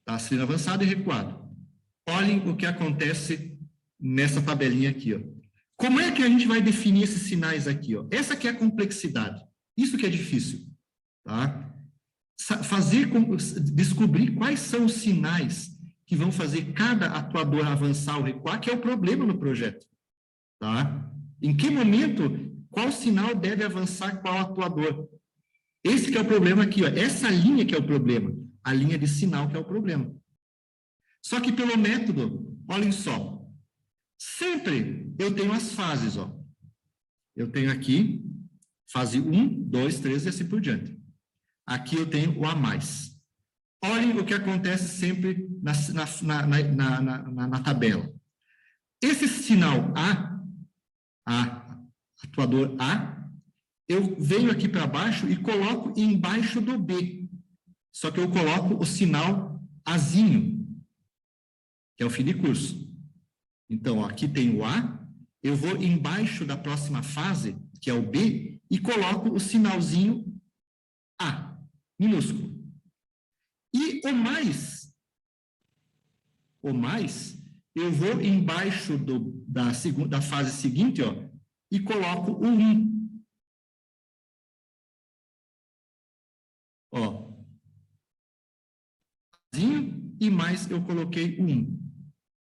Speaker 1: Tá? Sendo avançado e recuado. Olhem o que acontece nessa tabelinha aqui, ó. Como é que a gente vai definir esses sinais aqui, ó? Essa aqui é a complexidade. Isso que é difícil, tá? Descobrir quais são os sinais que vão fazer cada atuador avançar ou recuar, que é o problema no projeto, tá? Em que momento, qual sinal deve avançar qual atuador? Esse que é o problema aqui, ó. Essa linha que é o problema, a linha de sinal que é o problema. Só que pelo método, olhem só, sempre eu tenho as fases, ó. Eu tenho aqui fase 1, 2, 3 e assim por diante. Aqui eu tenho o A+. Olhem o que acontece sempre na tabela. Esse sinal atuador A, eu venho aqui para baixo e coloco embaixo do B. Só que eu coloco o sinal Azinho, que é o fim de curso. Então, ó, aqui tem o A, eu vou embaixo da próxima fase, que é o B, e coloco o sinalzinho A, minúsculo. E o mais, eu vou embaixo da fase seguinte, ó, e coloco o 1. Ó. E mais eu coloquei o 1.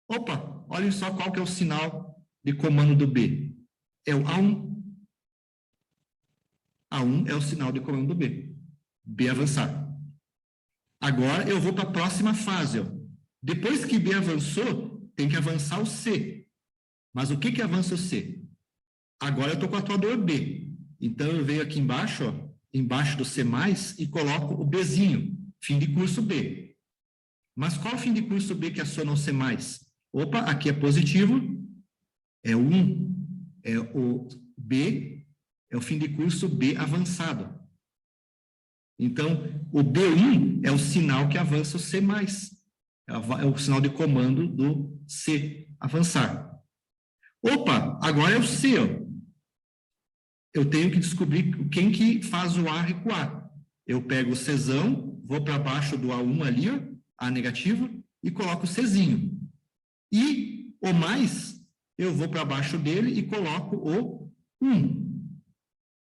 Speaker 1: Opa, olhem só qual que é o sinal de comando do B. É o A1. A1 é o sinal de comando do B. B avançar. Agora eu vou para a próxima fase. Ó. Depois que B avançou, tem que avançar o C. Mas o que avança o C? Agora eu estou com o atuador B. Então eu venho aqui embaixo, ó, embaixo do C+, e coloco o Bzinho, fim de curso B. Mas qual fim de curso B que aciona o C+? Opa, aqui é positivo, é 1, é o B, é o fim de curso B avançado. Então, o B1 é o sinal que avança o C+. É o sinal de comando do C avançar. Opa, agora é o C, ó. Eu tenho que descobrir quem que faz o A recuar. Eu pego o Czão, vou para baixo do A1 ali, ó, A negativo, e coloco o Czinho. E o mais, eu vou para baixo dele e coloco o 1.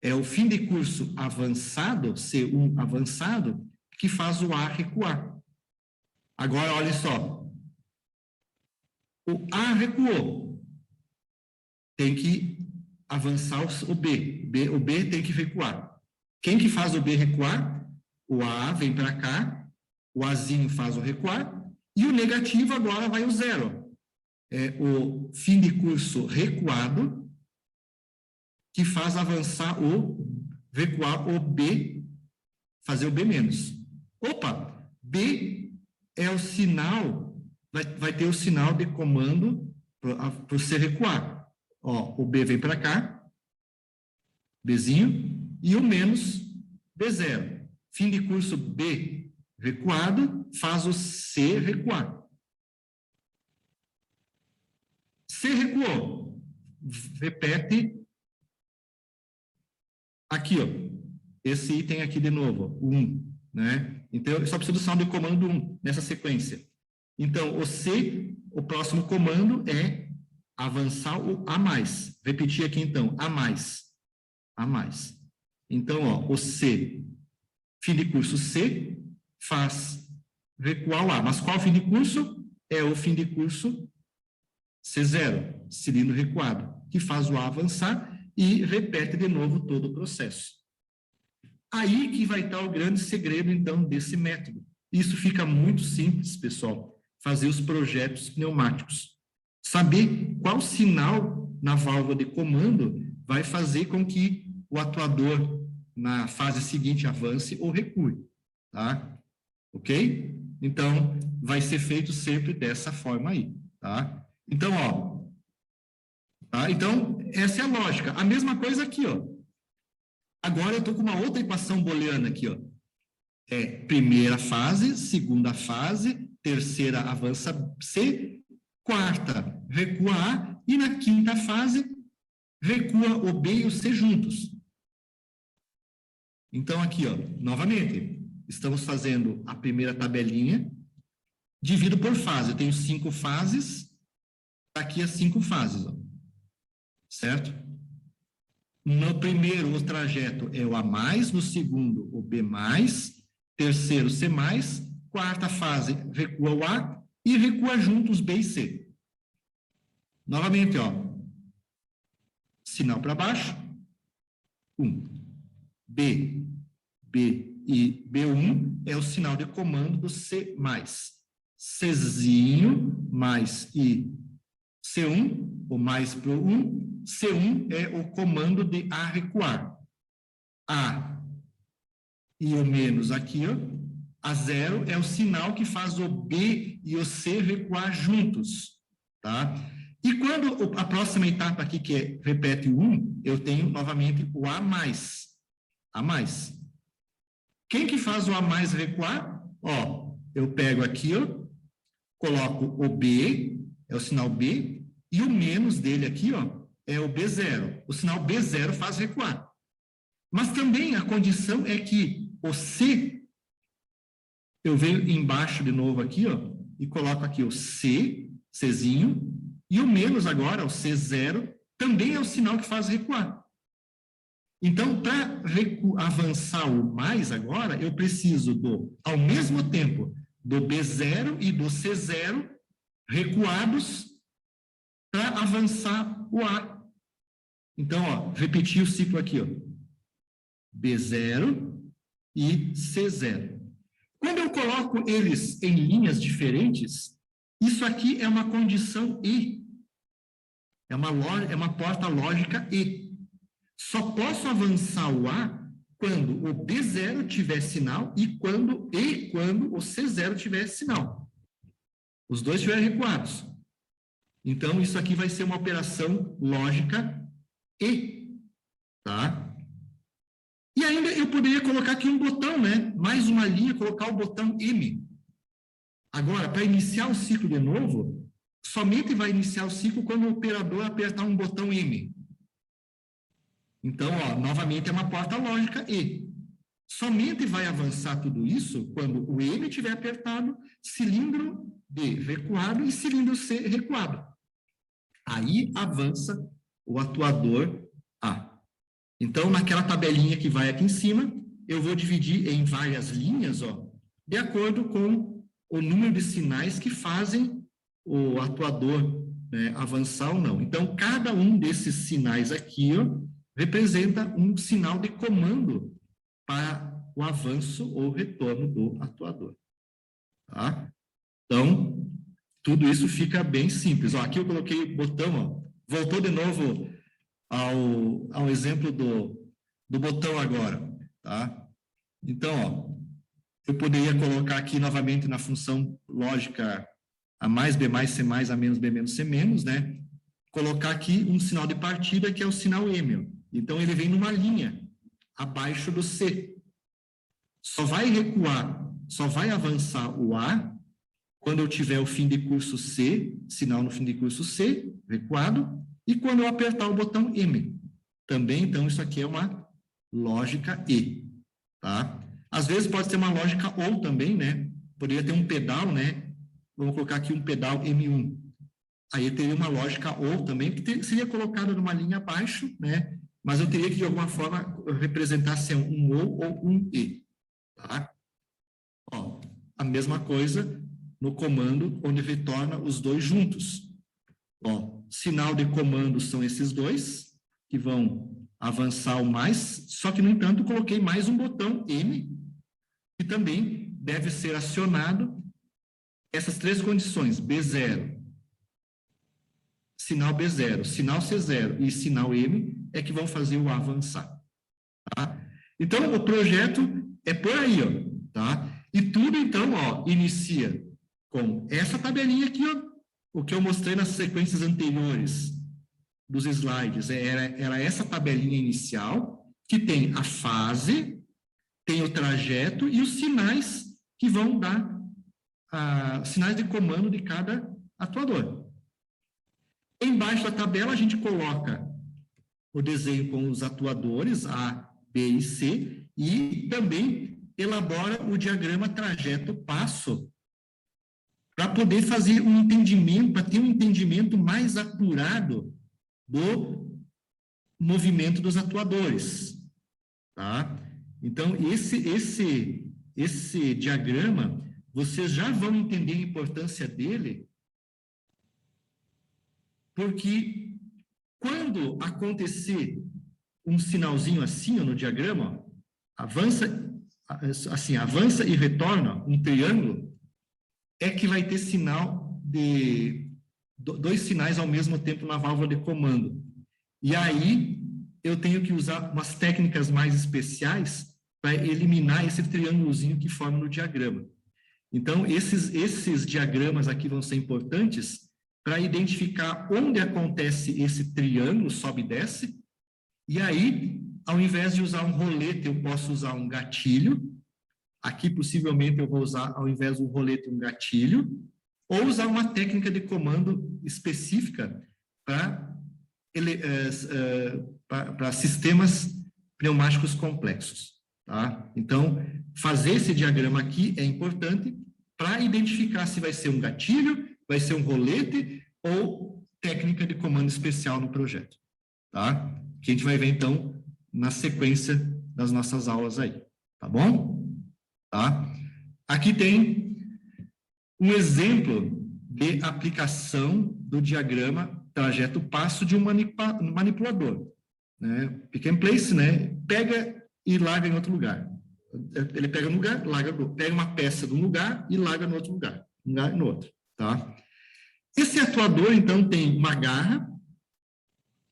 Speaker 1: É o fim de curso avançado, C1 avançado, que faz o A recuar. Agora, olha só. O A recuou. Tem que avançar o B. O B tem que recuar. Quem que faz o B recuar? O A vem para cá, o Azinho faz o recuar, e o negativo agora vai o 0. É o fim de curso recuado, que faz avançar recuar o B, fazer o B menos. Opa, B é o sinal, vai ter o sinal de comando para o C recuar. Ó, o B vem para cá, Bzinho, e o menos B0. Fim de curso B recuado, faz o C recuar. C recuou, repete aqui, ó, esse item aqui de novo, 1, né? Então, eu só preciso do sinal de comando 1 nessa sequência. Então, o próximo comando é avançar o A+. Repetir aqui, então, A+. Então, ó, o C, fim de curso C, faz recuar o A. Mas qual fim de curso? É o fim de curso C0, cilindro recuado, que faz o A avançar e repete de novo todo o processo. Aí que vai estar o grande segredo, então, desse método. Isso fica muito simples, pessoal, fazer os projetos pneumáticos. Saber qual sinal na válvula de comando vai fazer com que o atuador, na fase seguinte, avance ou recue, tá? Ok? Então, vai ser feito sempre dessa forma aí, tá? Então, ó, tá? Então, essa é a lógica. A mesma coisa aqui, ó. Agora eu estou com uma outra equação booleana aqui, ó. É primeira fase, segunda fase, terceira avança C, quarta recua A, e na quinta fase recua o B e o C juntos. Então, aqui, ó, novamente, estamos fazendo a primeira tabelinha, divido por fase. Eu tenho 5 fases, aqui as 5 fases, ó. Certo? No primeiro, o trajeto é o A+, no segundo, o B+, terceiro, C+, quarta fase, recua o A e recua juntos B e C. Novamente, ó, sinal para baixo, 1. B e B1 é o sinal de comando do C+. Czinho mais e C1, o mais para o 1, C1 é o comando de A recuar. A e o menos aqui, ó, A0 é o sinal que faz o B e o C recuar juntos, tá? E quando a próxima etapa aqui, que é, repete o 1, eu tenho novamente o A+. A+. Quem que faz o A+ recuar? Ó, eu pego aqui, ó, coloco o B, é o sinal B, e o menos dele aqui, ó, é o B0. O sinal B0 faz recuar. Mas também a condição é que o C, eu venho embaixo de novo aqui, ó, e coloco aqui o C, Czinho, e o menos agora, o C0, também é o sinal que faz recuar. Então, para avançar o mais agora, eu preciso ao mesmo tempo, do B0 e do C0 recuados para avançar o A. Então, ó, repetir o ciclo aqui, ó. B0 e C0. Quando eu coloco eles em linhas diferentes, isso aqui é uma condição E. É uma porta lógica E. Só posso avançar o A quando o B0 tiver sinal e quando o C0 tiver sinal. Os dois estiverem recuados. Então, isso aqui vai ser uma operação lógica E, tá? E ainda eu poderia colocar aqui um botão, né? Mais uma linha, colocar o botão M. Agora, para iniciar o ciclo de novo, somente vai iniciar o ciclo quando o operador apertar um botão M. Então, ó, novamente é uma porta lógica E. Somente vai avançar tudo isso quando o M estiver apertado, cilindro B recuado e cilindro C recuado. Aí avança o atuador A. Então, naquela tabelinha que vai aqui em cima, eu vou dividir em várias linhas, ó, de acordo com o número de sinais que fazem o atuador, né, avançar ou não. Então, cada um desses sinais aqui, ó, representa um sinal de comando para o avanço ou retorno do atuador. Tá? Então, tudo isso fica bem simples. Ó, aqui eu coloquei o botão, ó, voltou de novo ao exemplo do botão agora. Tá? Então, ó, eu poderia colocar aqui novamente na função lógica A mais B mais C mais A menos B menos C menos, né? Colocar aqui um sinal de partida que é o sinal M. Então, ele vem numa linha abaixo do C. Só vai recuar, só vai avançar o A quando eu tiver o fim de curso C, sinal no fim de curso C, recuado, e quando eu apertar o botão M. Também, então, isso aqui é uma lógica E, tá? Às vezes pode ter uma lógica OU também, né? Poderia ter um pedal, né? Vamos colocar aqui um pedal M1. Aí eu teria uma lógica OU também, que seria colocada numa linha abaixo, né? Mas eu teria que, de alguma forma, representar se é um OU ou um E, tá? Ó, a mesma coisa no comando onde retorna os dois juntos. Ó, sinal de comando são esses dois, que vão avançar o mais, só que, no entanto, coloquei mais um botão M, que também deve ser acionado essas três condições, B0, sinal B0, sinal C0 e sinal M, é que vão fazer o avançar. Tá? Então, o projeto é por aí, ó, tá? E tudo, então, ó, inicia com essa tabelinha aqui, ó, o que eu mostrei nas sequências anteriores dos slides, era essa tabelinha inicial, que tem a fase, tem o trajeto e os sinais que vão dar, sinais de comando de cada atuador. Embaixo da tabela, a gente coloca o desenho com os atuadores A, B e C, e também elabora o diagrama trajeto-passo, para poder fazer um entendimento, para ter um entendimento mais apurado do movimento dos atuadores, tá? Então, esse diagrama, vocês já vão entender a importância dele, porque quando acontecer um sinalzinho assim, ó, no diagrama, ó, avança e retorna um triângulo, é que vai ter sinal de dois sinais ao mesmo tempo na válvula de comando. E aí eu tenho que usar umas técnicas mais especiais para eliminar esse triângulozinho que forma no diagrama. Então, esses diagramas aqui vão ser importantes para identificar onde acontece esse triângulo, sobe e desce, e aí, ao invés de usar um rolete, eu posso usar um gatilho. Aqui, possivelmente, eu vou usar, ao invés do rolete, um gatilho, ou usar uma técnica de comando específica para sistemas pneumáticos complexos. Tá? Então, fazer esse diagrama aqui é importante para identificar se vai ser um gatilho, vai ser um rolete ou técnica de comando especial no projeto. Tá? Que a gente vai ver, então, na sequência das nossas aulas aí. Tá bom? Tá? Aqui tem um exemplo de aplicação do diagrama trajeto-passo de um manipulador. Né? Pick and place, né? Pega e larga em outro lugar. Ele pega um lugar, larga no outro. Pega uma peça de um lugar e larga no outro lugar. Um lugar e no outro. Tá? Esse atuador, então, tem uma garra,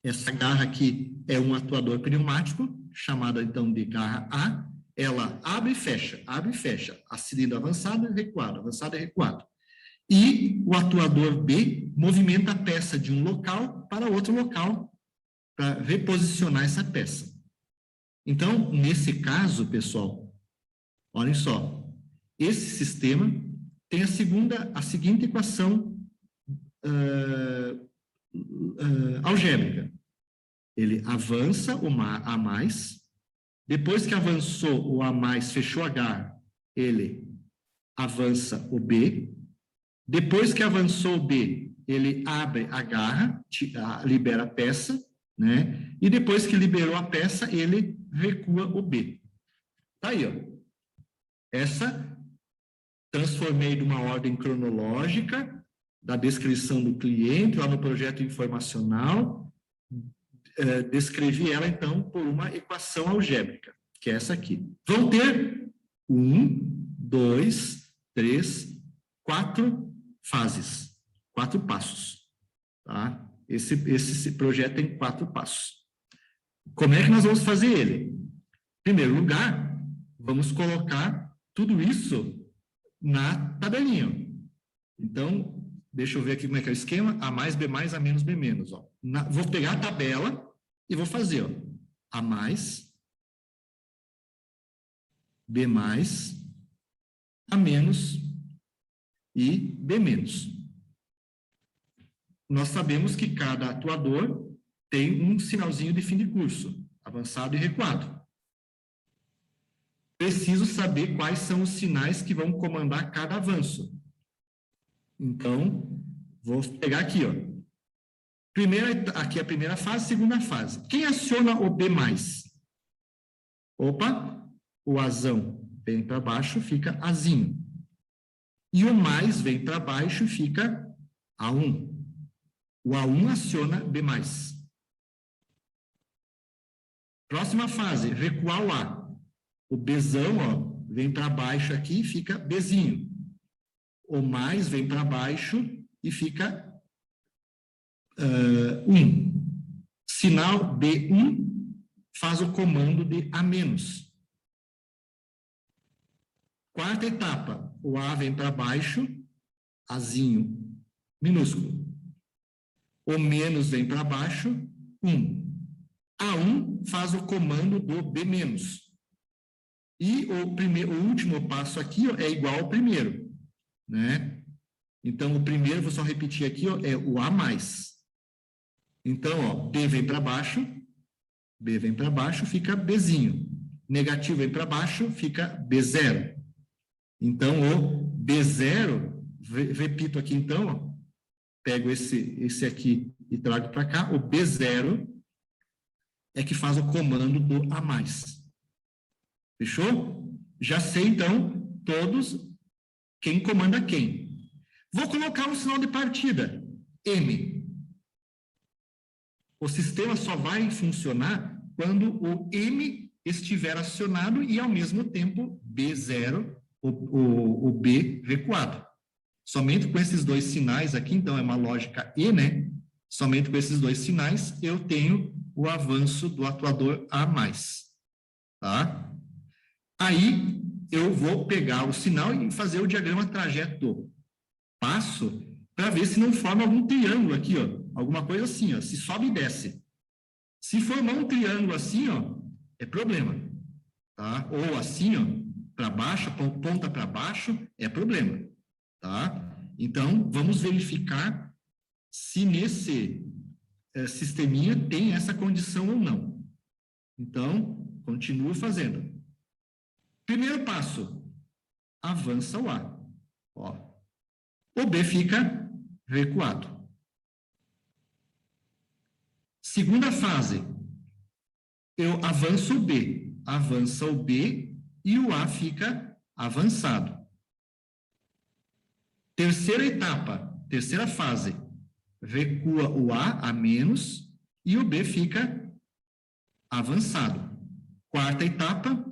Speaker 1: Essa garra aqui é um atuador pneumático, chamada então de garra A. Ela abre e fecha, a cilindro avançado e recuado, avançado e recuado. E o atuador B movimenta a peça de um local para outro local, para reposicionar essa peça. Então, nesse caso, pessoal, olhem só, esse sistema tem a seguinte equação algébrica. Ele avança o A mais, depois que avançou o A mais, fechou a garra, ele avança o B, depois que avançou o B, ele abre a garra, libera a peça, né? E depois que liberou a peça, ele recua o B. Tá aí, ó. Essa transformei de uma ordem cronológica da descrição do cliente lá no projeto informacional, descrevi ela então por uma equação algébrica, que é essa aqui. Vão ter 1, 2, 3, 4 fases, 4 passos, tá? Esse projeto tem 4 passos. Como é que nós vamos fazer ele? Em primeiro lugar, vamos colocar tudo isso na tabelinha. Então, deixa eu ver aqui como é que é o esquema. A mais, B mais, A menos, B menos. Ó. Vou pegar a tabela e vou fazer. Ó. A mais, B mais, A menos e B menos. Nós sabemos que cada atuador tem um sinalzinho de fim de curso, avançado e recuado. Preciso saber quais são os sinais que vão comandar cada avanço. Então, vou pegar aqui, ó. Aqui é a primeira fase, segunda fase. Quem aciona o B+? Opa, o Azão vem para baixo, fica Azinho. E o mais vem para baixo, fica A1. O A1 aciona B+. Próxima fase, recuar o A. O Bzão, ó, vem para baixo aqui e fica Bzinho. O mais vem para baixo e fica 1. Sinal B1 faz o comando de A menos. Quarta etapa, o A vem para baixo, Azinho minúsculo. O menos vem para baixo, 1. A1 faz o comando do B menos. E o último passo aqui, ó, é igual ao primeiro, né? Então, o primeiro, vou só repetir aqui, ó, é o A+. Então, ó, B vem para baixo, fica Bzinho. Negativo vem para baixo, fica B0. Então, o B0, repito aqui então, ó, pego esse aqui e trago para cá, o B0 é que faz o comando do A+. Fechou? Já sei, então, todos quem comanda quem. Vou colocar um sinal de partida, M. O sistema só vai funcionar quando o M estiver acionado e, ao mesmo tempo, B0, o B recuado. Somente com esses dois sinais aqui, então é uma lógica E, né? Somente com esses dois sinais eu tenho o avanço do atuador A+. Tá? Aí eu vou pegar o sinal e fazer o diagrama trajeto passo para ver se não forma algum triângulo aqui, ó. Alguma coisa assim, ó. Se sobe e desce. Se formar um triângulo assim, ó, é problema. Tá? Ou assim, ó, para baixo, ponta para baixo, é problema. Tá? Então, vamos verificar se nesse sisteminha tem essa condição ou não. Então, continuo fazendo. Primeiro passo, avança o A. Ó. O B fica recuado. Segunda fase, eu avanço o B. Avança o B e o A fica avançado. Terceira etapa, terceira fase, recua o A menos, e o B fica avançado. Quarta etapa,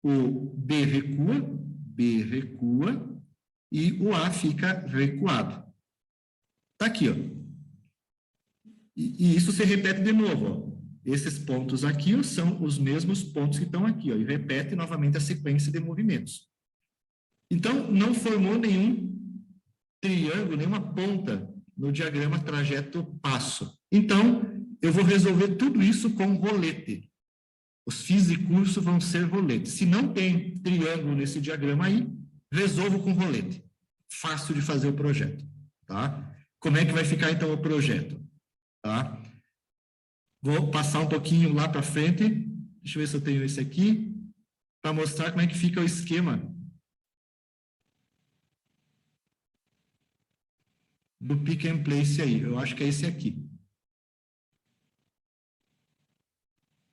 Speaker 1: o B recua, e o A fica recuado. Tá aqui, ó. E isso se repete de novo, ó. Esses pontos aqui, ó, são os mesmos pontos que estão aqui, ó, e repete novamente a sequência de movimentos. Então, não formou nenhum triângulo, nenhuma ponta no diagrama trajeto-passo. Então, eu vou resolver tudo isso com rolete. Os FIIs de curso vão ser rolete. Se não tem triângulo nesse diagrama aí, resolvo com rolete. Fácil de fazer o projeto, tá? Como é que vai ficar, então, o projeto? Tá? Vou passar um pouquinho lá para frente. Deixa eu ver se eu tenho esse aqui, para mostrar como é que fica o esquema do pick and place aí. Eu acho que é esse aqui.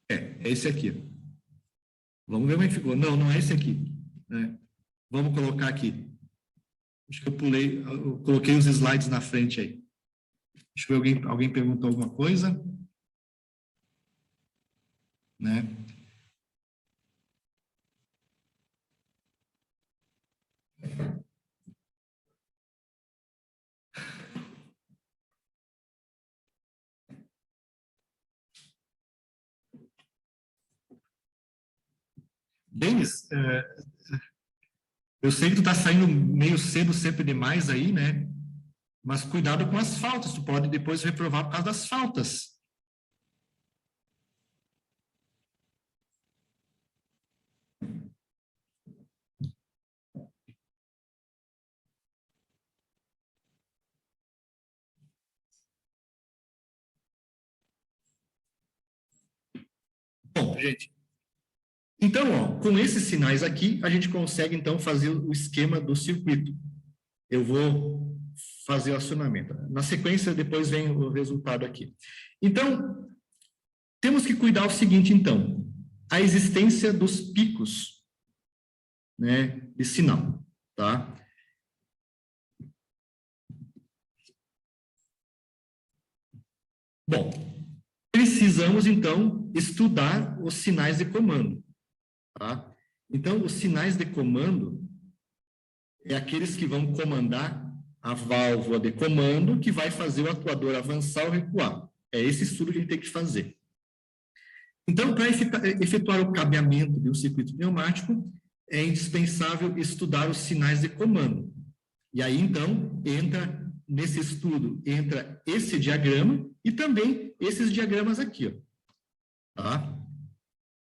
Speaker 1: É esse aqui. Vamos ver como é que ficou. Não, não é esse aqui. Né? Vamos colocar aqui. Acho que eu coloquei os slides na frente aí. Deixa eu ver, alguém perguntou alguma coisa? Né? Denis, eu sei que tu tá saindo meio cedo sempre demais aí, né? Mas cuidado com as faltas, tu pode depois reprovar por causa das faltas. Bom, gente, então, ó, com esses sinais aqui, a gente consegue, então, fazer o esquema do circuito. Eu vou fazer o acionamento. Na sequência, depois vem o resultado aqui. Então, temos que cuidar o seguinte, então, a existência dos picos, né, de sinal, tá? Bom, precisamos, então, estudar os sinais de comando, tá? Então, os sinais de comando é aqueles que vão comandar a válvula de comando que vai fazer o atuador avançar ou recuar. É esse estudo que a gente tem que fazer. Então, para efetuar o cabeamento de um circuito pneumático, é indispensável estudar os sinais de comando. E aí, então, entra nesse estudo, entra esse diagrama e também esses diagramas aqui, ó. Tá?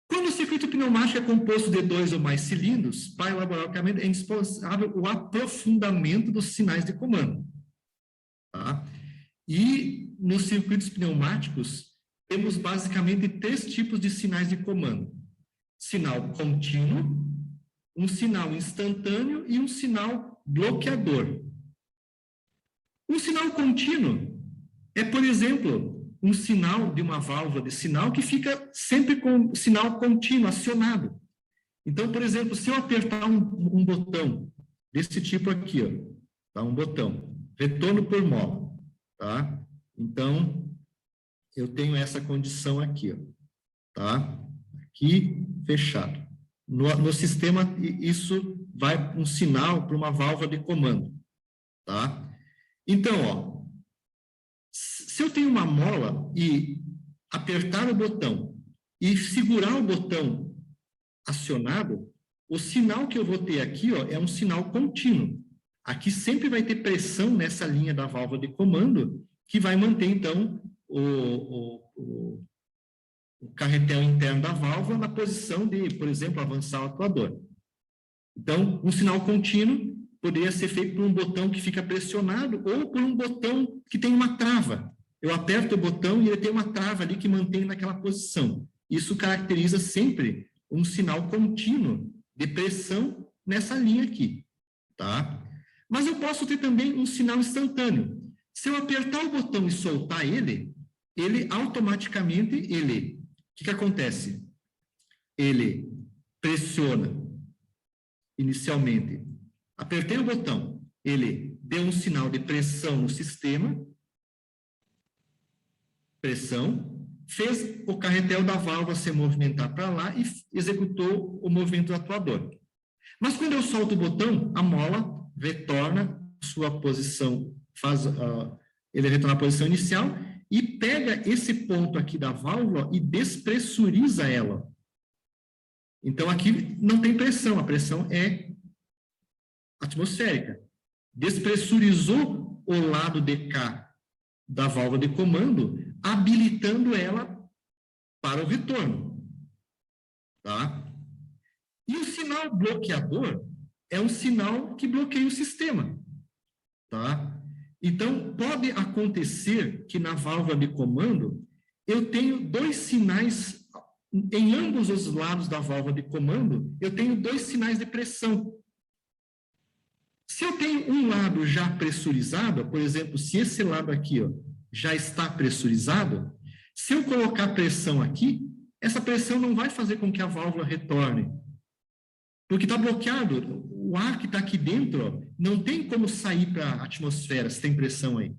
Speaker 1: Quando o circuito pneumático é composto de 2 ou mais cilindros, para elaborar o cabeamento é indispensável o aprofundamento dos sinais de comando. Tá? E nos circuitos pneumáticos, temos basicamente 3 tipos de sinais de comando. Sinal contínuo, um sinal instantâneo e um sinal bloqueador. Um sinal contínuo é, por exemplo, um sinal de uma válvula de sinal que fica sempre com sinal contínuo, acionado. Então, por exemplo, se eu apertar um botão desse tipo aqui, ó, tá? Um botão, retorno por mola, tá? Então, eu tenho essa condição aqui, ó, tá? Aqui, fechado. No sistema, isso vai um sinal para uma válvula de comando, tá? Então, ó, se eu tenho uma mola e apertar o botão e segurar o botão acionado, o sinal que eu vou ter aqui, ó, é um sinal contínuo. Aqui sempre vai ter pressão nessa linha da válvula de comando que vai manter, então, o carretel interno da válvula na posição de, por exemplo, avançar o atuador. Então, um sinal contínuo poderia ser feito por um botão que fica pressionado ou por um botão que tem uma trava. Eu aperto o botão e ele tem uma trava ali que mantém naquela posição. Isso caracteriza sempre um sinal contínuo de pressão nessa linha aqui, tá? Mas eu posso ter também um sinal instantâneo. Se eu apertar o botão e soltar ele automaticamente, o que acontece? Ele pressiona inicialmente. Apertei o botão, ele deu um sinal de pressão no sistema, pressão, fez o carretel da válvula se movimentar para lá e executou o movimento do atuador. Mas quando eu solto o botão, a mola retorna à sua posição, ele retorna à posição inicial e pega esse ponto aqui da válvula e despressuriza ela. Então, aqui não tem pressão, a pressão é atmosférica. Despressurizou o lado de cá da válvula de comando, habilitando ela para o retorno. Tá? E o sinal bloqueador é um sinal que bloqueia o sistema. Tá? Então, pode acontecer que na válvula de comando eu tenho dois sinais, em ambos os lados da válvula de comando, eu tenho dois sinais de pressão. Se eu tenho um lado já pressurizado, por exemplo, se esse lado aqui ó, já está pressurizado, se eu colocar pressão aqui, essa pressão não vai fazer com que a válvula retorne. Porque está bloqueado, o ar que está aqui dentro ó, não tem como sair para a atmosfera, se tem pressão aí.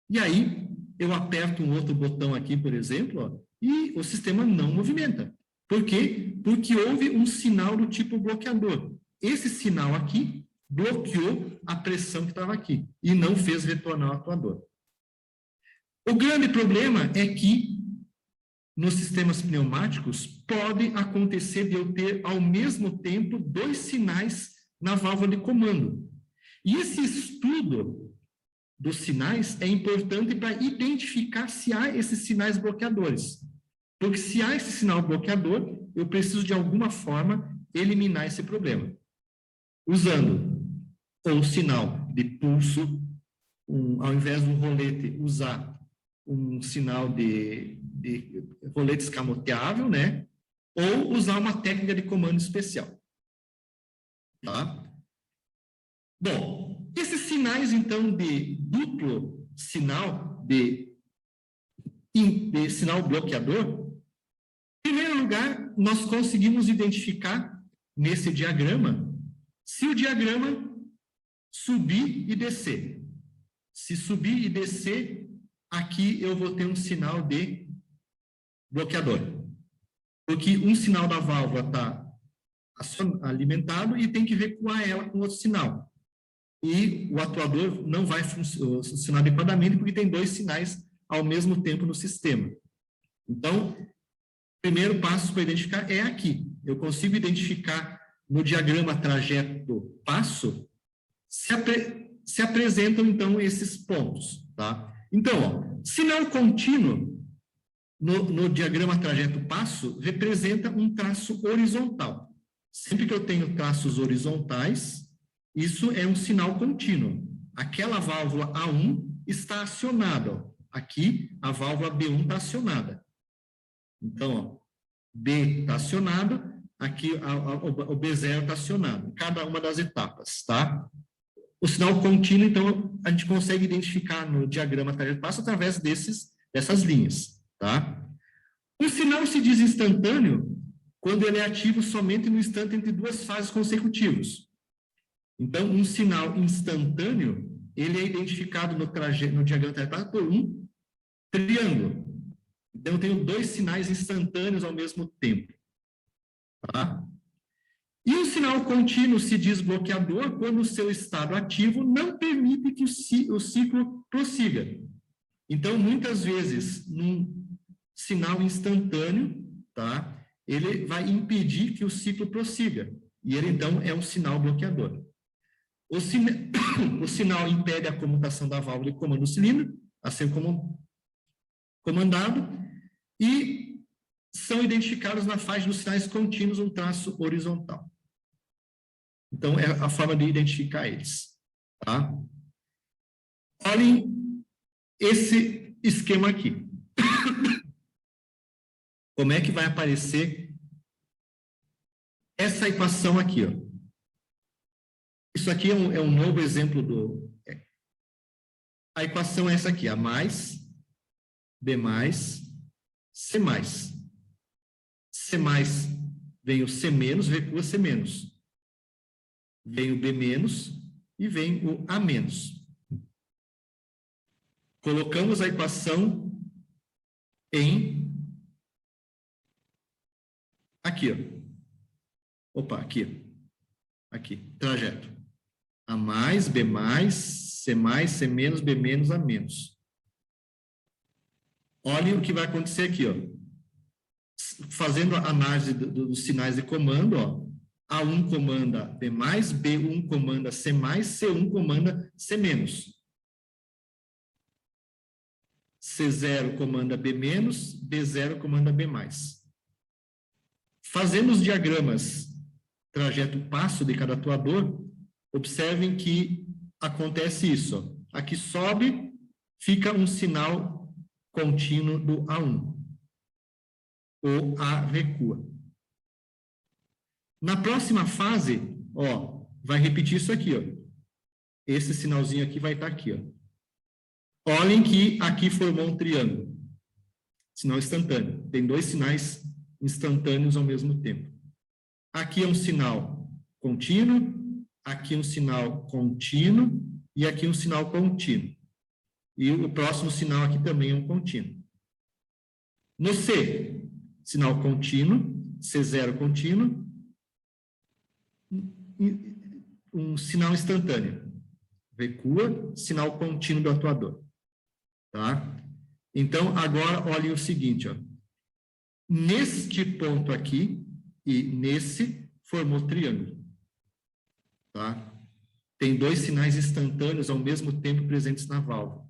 Speaker 1: E aí, eu aperto um outro botão aqui, por exemplo, ó, e o sistema não movimenta. Por quê? Porque houve um sinal do tipo bloqueador. Esse sinal aqui bloqueou a pressão que estava aqui e não fez retornar o atuador. O grande problema é que nos sistemas pneumáticos pode acontecer de eu ter ao mesmo tempo dois sinais na válvula de comando. E esse estudo dos sinais é importante para identificar se há esses sinais bloqueadores. Porque se há esse sinal bloqueador, eu preciso de alguma forma eliminar esse problema. Usando ou sinal de pulso, ao invés de um rolete, usar um sinal de rolete escamoteável, né? Ou usar uma técnica de comando especial. Tá? Bom, esses sinais, então, de duplo sinal, de sinal bloqueador, em primeiro lugar, nós conseguimos identificar nesse diagrama, se o diagrama subir e descer. Se subir e descer, aqui eu vou ter um sinal de bloqueador. Porque um sinal da válvula está alimentado e tem que recuar ela com outro sinal. E o atuador não vai funcionar adequadamente porque tem dois sinais ao mesmo tempo no sistema. Então, o primeiro passo para identificar é aqui. Eu consigo identificar no diagrama trajeto-passo se apresentam, então, esses pontos. Tá? Então, ó, sinal contínuo no diagrama trajeto-passo representa um traço horizontal. Sempre que eu tenho traços horizontais, isso é um sinal contínuo. Aquela válvula A1 está acionada. Ó. Aqui, a válvula B1 está acionada. Então, ó, B está acionado, aqui o B0 está acionado. Cada uma das etapas, tá? O sinal contínuo, então, a gente consegue identificar no diagrama trajeto-passo através dessas linhas, tá? O sinal se diz instantâneo quando ele é ativo somente no instante entre duas fases consecutivas. Então, um sinal instantâneo, ele é identificado no diagrama trajeto-passo por um triângulo. Então, eu tenho dois sinais instantâneos ao mesmo tempo. Tá? E o sinal contínuo se diz bloqueador quando o seu estado ativo não permite que o ciclo prossiga. Então, muitas vezes, num sinal instantâneo, tá? Ele vai impedir que o ciclo prossiga. E ele, então, é um sinal bloqueador. O sinal impede a comutação da válvula de comando do cilindro, a ser comandado, e são identificados na faixa dos sinais contínuos um traço horizontal. Então, é a forma de identificar eles. Tá? Olhem esse esquema aqui. Como é que vai aparecer essa equação aqui? Ó. Isso aqui é um novo exemplo A equação é essa aqui, A mais, B mais, C mais. C mais vem o C menos, recua C menos. Vem o B menos e vem o A menos. Colocamos a equação em aqui, ó. Opa, aqui. Aqui, trajeto. A mais, B mais, C menos, B menos, A menos. Olhem o que vai acontecer aqui, ó. Fazendo a análise dos sinais de comando, ó. A1 comanda B+, B1 comanda C+, C1 comanda C-. C0 comanda B-, B0 comanda B+. Fazendo os diagramas trajeto passo de cada atuador, observem que acontece isso, ó. Aqui sobe, fica um sinal contínuo do A1. O A recua. Na próxima fase, ó, vai repetir isso aqui, ó. Esse sinalzinho aqui vai estar aqui, ó. Olhem que aqui formou um triângulo. Sinal instantâneo. Tem dois sinais instantâneos ao mesmo tempo. Aqui é um sinal contínuo, aqui um sinal contínuo e aqui um sinal contínuo. E o próximo sinal aqui também é um contínuo. No C, sinal contínuo, C0 contínuo, um sinal instantâneo. Recua, sinal contínuo do atuador. Tá? Então, agora, olhem o seguinte, ó. Neste ponto aqui e nesse, formou triângulo. Tá? Tem dois sinais instantâneos ao mesmo tempo presentes na válvula.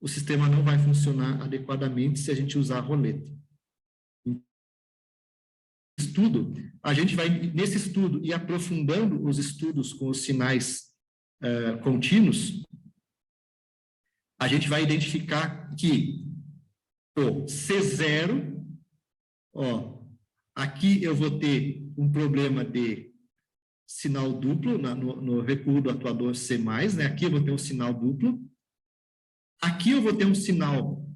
Speaker 1: O sistema não vai funcionar adequadamente se a gente usar a roleta. Estudo, a gente vai, nesse estudo, ir aprofundando os estudos com os sinais contínuos, a gente vai identificar que o C0, ó, aqui eu vou ter um problema de sinal duplo no recuo do atuador C+, né? Aqui eu vou ter um sinal duplo. Aqui eu vou ter um sinal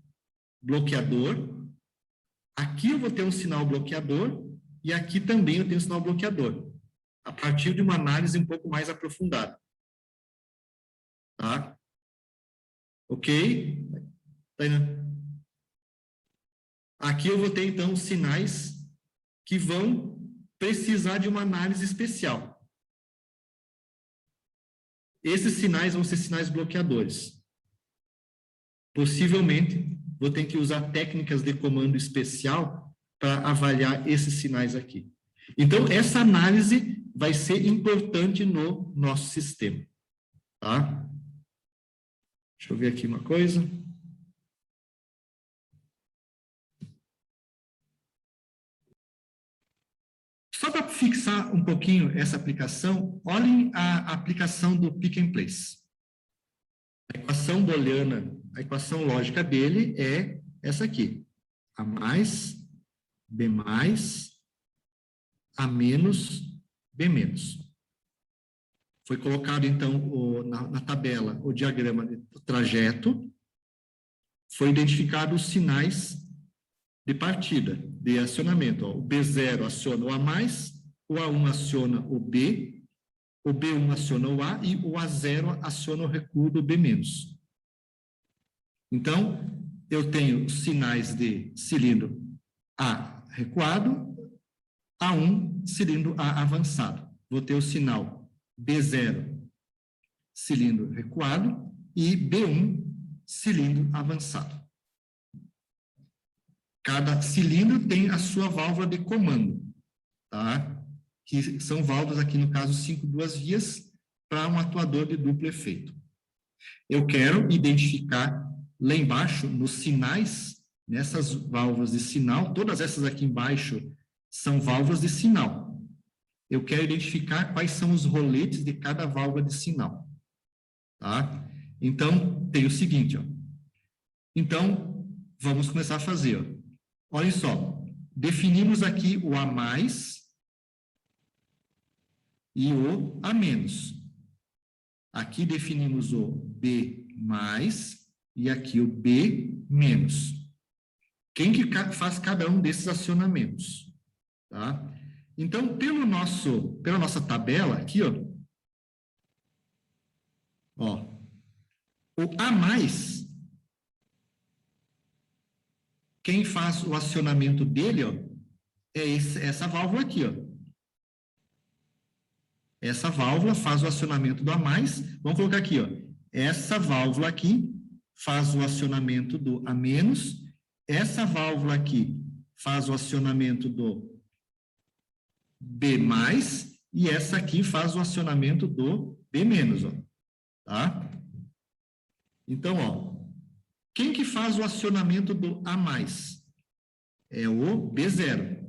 Speaker 1: bloqueador. Aqui eu vou ter um sinal bloqueador. E aqui também eu tenho um sinal bloqueador. A partir de uma análise um pouco mais aprofundada. Tá? Ok? Aqui eu vou ter, então, sinais que vão precisar de uma análise especial. Esses sinais vão ser sinais bloqueadores. Possivelmente, vou ter que usar técnicas de comando especial para avaliar esses sinais aqui. Então, essa análise vai ser importante no nosso sistema. Tá? Deixa eu ver aqui uma coisa. Só para fixar um pouquinho essa aplicação, olhem a aplicação do Pick and Place. A equação booleana, a equação lógica dele é essa aqui. A mais, B mais, A menos, B menos. Foi colocado, então, na tabela, o diagrama do trajeto. Foi identificado os sinais de partida, de acionamento. Ó. O B0 aciona o A+, o A1 aciona o B, o B1 aciona o A e o A0 aciona o recuo do B-. Então, eu tenho sinais de cilindro A recuado, A1 cilindro A avançado. Vou ter o sinal B0 cilindro recuado e B1 cilindro avançado. Cada cilindro tem a sua válvula de comando, tá? Que são válvulas, aqui no caso, 5 duas vias, para um atuador de duplo efeito. Eu quero identificar lá embaixo, nos sinais, nessas válvulas de sinal, todas essas aqui embaixo são válvulas de sinal. Eu quero identificar quais são os roletes de cada válvula de sinal. Tá? Então, tem o seguinte, ó. Então, vamos começar a fazer, ó. Olha só, definimos aqui o A+, e o A-. Aqui definimos o B+, e aqui o B-. Quem que faz cada um desses acionamentos? Tá? Então, pela nossa tabela aqui, ó, o A+, quem faz o acionamento dele, ó, é essa válvula aqui, ó. Essa válvula faz o acionamento do A+. Vamos colocar aqui, ó. Essa válvula aqui faz o acionamento do A- essa válvula aqui faz o acionamento do B+, e essa aqui faz o acionamento do B-, ó, tá? Então, ó, quem que faz o acionamento do A+? É o B0.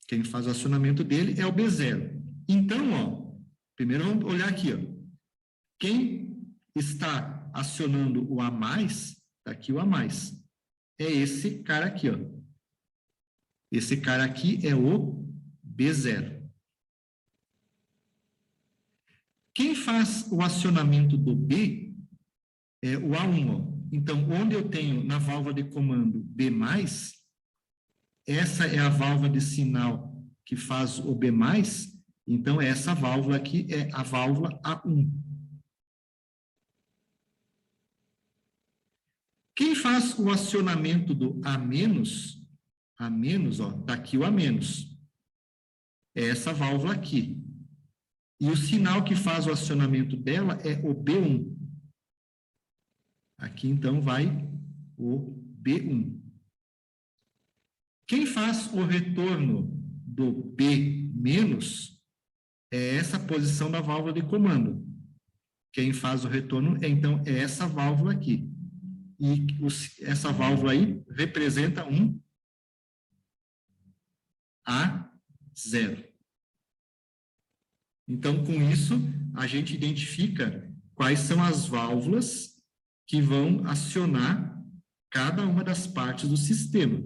Speaker 1: Quem faz o acionamento dele é o B0. Então, ó, primeiro vamos olhar aqui, ó. Quem está acionando o A+, tá aqui o A+. É esse cara aqui, ó. Esse cara aqui é o B0. Quem faz o acionamento do B é o A1, ó. Então, onde eu tenho na válvula de comando B+, essa é a válvula de sinal que faz o B+, então essa válvula aqui é a válvula A1. Quem faz o acionamento do A-, ó, tá aqui o A-, é essa válvula aqui. E o sinal que faz o acionamento dela é o B1. Aqui, então, vai o B1. Quem faz o retorno do B- é essa posição da válvula de comando. Quem faz o retorno, então, é essa válvula aqui. E essa válvula aí representa um A0. Então, com isso, a gente identifica quais são as válvulas que vão acionar cada uma das partes do sistema.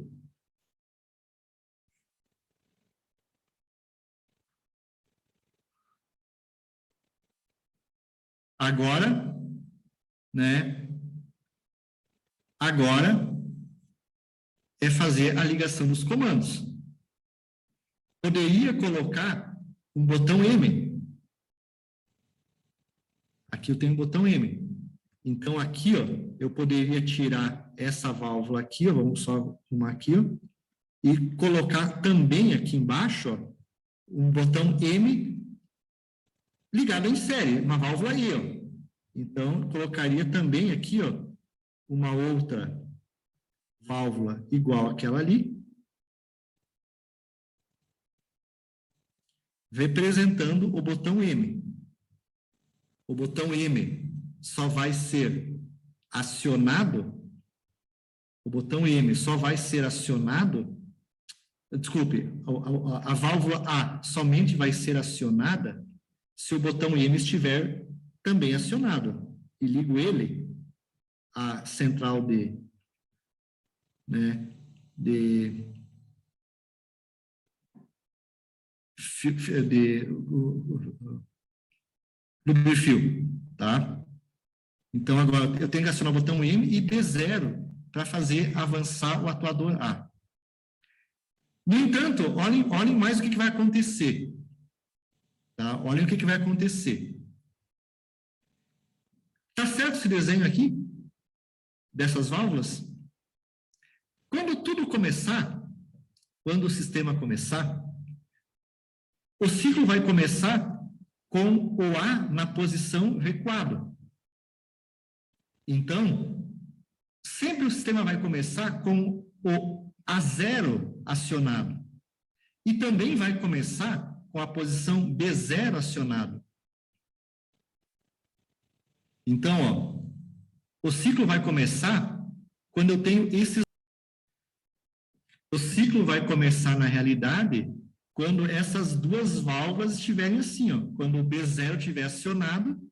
Speaker 1: Agora, né? Agora é fazer a ligação dos comandos. Poderia colocar um botão M. Aqui eu tenho um botão M. Então, aqui, ó, eu poderia tirar essa válvula aqui, ó, vamos só arrumar aqui, ó, e colocar também aqui embaixo, ó, um botão M ligado em série, uma válvula E, ó. Então, colocaria também aqui, ó, uma outra válvula igual àquela ali, representando o botão M. O botão M só vai ser acionado, o botão M só vai ser acionado, desculpe, a válvula A somente vai ser acionada se o botão M estiver também acionado. E ligo ele à central de do perfil, tá? Então, agora, eu tenho que acionar o botão M e D0 para fazer avançar o atuador A. No entanto, olhem mais o que vai acontecer. Tá? Olhem o que vai acontecer. Tá certo esse desenho aqui? Dessas válvulas? Quando tudo começar, quando o sistema começar, o ciclo vai começar com o A na posição recuado. Então, sempre o sistema vai começar com o A0 acionado. E também vai começar com a posição B0 acionado. Então, ó, o ciclo vai começar quando eu tenho esses... O ciclo vai começar, na realidade, quando essas duas válvulas estiverem assim, ó, quando o B0 estiver acionado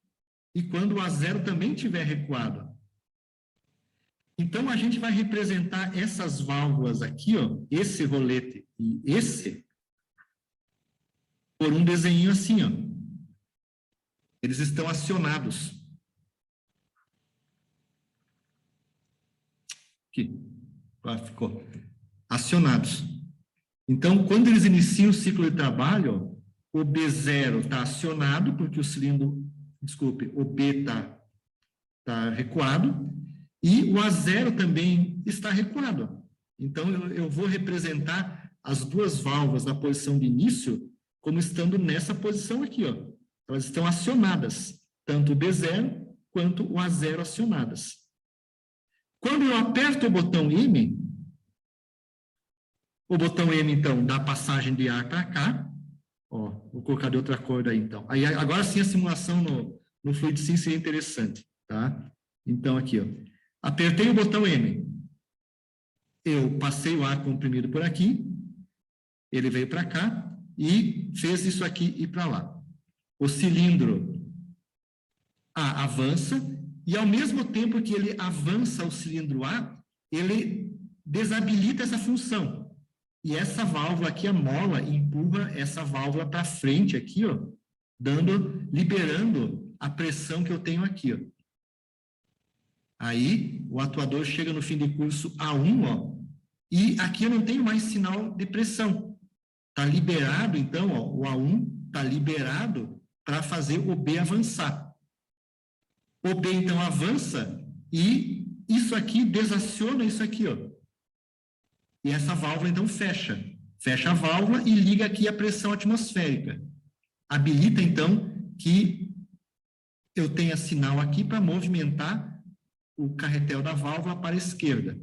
Speaker 1: e quando o A0 também estiver recuado. Então, a gente vai representar essas válvulas aqui, ó, esse rolete e esse, por um desenho assim, ó. Eles estão acionados. Aqui. Ficou. Acionados. Então, quando eles iniciam o ciclo de trabalho, ó, o B0 está acionado, porque o cilindro, desculpe, o B tá recuado, e o A0 também está recuado. Então, eu vou representar as duas válvulas na posição de início como estando nessa posição aqui, ó. Elas estão acionadas, tanto o B0 quanto o A0 acionadas. Quando eu aperto o botão M, então, dá passagem de ar para cá. Ó, vou colocar de outra cor aí, então. Aí, agora sim, a simulação no FluidSim seria interessante, tá? Então, aqui, ó. Apertei o botão M. Eu passei o ar comprimido por aqui. Ele veio para cá e fez isso aqui ir para lá. O cilindro A avança e, ao mesmo tempo que ele avança o cilindro A, ele desabilita essa função. E essa válvula aqui, a mola, empurra essa válvula para frente aqui, ó, liberando a pressão que eu tenho aqui, ó. Aí, o atuador chega no fim de curso A1, ó, e aqui eu não tenho mais sinal de pressão. Está liberado, então, ó, o A1 está liberado para fazer o B avançar. O B, então, avança e isso aqui desaciona isso aqui, ó. E essa válvula, então, fecha. Fecha a válvula e liga aqui a pressão atmosférica. Habilita, então, que eu tenha sinal aqui para movimentar o carretel da válvula para a esquerda.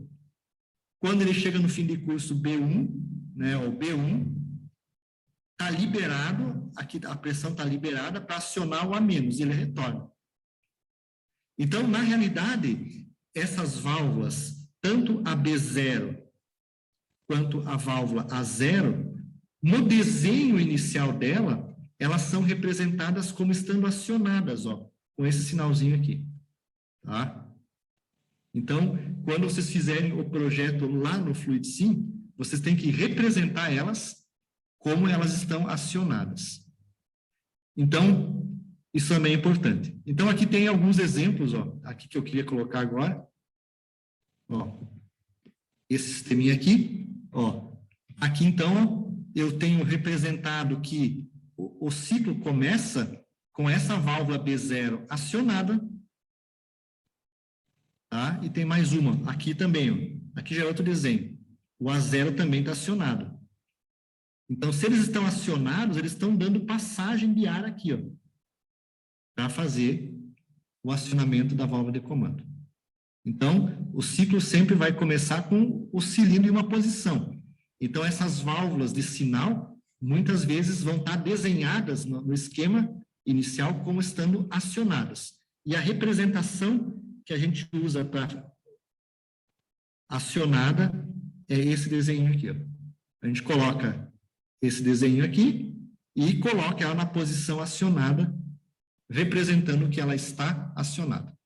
Speaker 1: Quando ele chega no fim de curso B1, né, o B1, está liberado, aqui a pressão está liberada para acionar o A-, e ele retorna. Então, na realidade, essas válvulas, tanto a B0 quanto a válvula A0, no desenho inicial dela, elas são representadas como estando acionadas, ó, com esse sinalzinho aqui, tá? Então, quando vocês fizerem o projeto lá no FluidSim, vocês têm que representar elas como elas estão acionadas. Então, isso também é importante. Então, aqui tem alguns exemplos, ó, aqui que eu queria colocar agora. Ó, esse sisteminha aqui, ó. Aqui, então, eu tenho representado que o ciclo começa com essa válvula B0 acionada, tá? E tem mais uma, aqui também, ó. Aqui já é outro desenho. O A0 também está acionado. Então, se eles estão acionados, eles estão dando passagem de ar aqui, ó, para fazer o acionamento da válvula de comando. Então, o ciclo sempre vai começar com o cilindro em uma posição. Então, essas válvulas de sinal, muitas vezes vão estar desenhadas no esquema inicial como estando acionadas. E a representação que a gente usa para acionada é esse desenho aqui, ó. A gente coloca esse desenho aqui e coloca ela na posição acionada, representando que ela está acionada.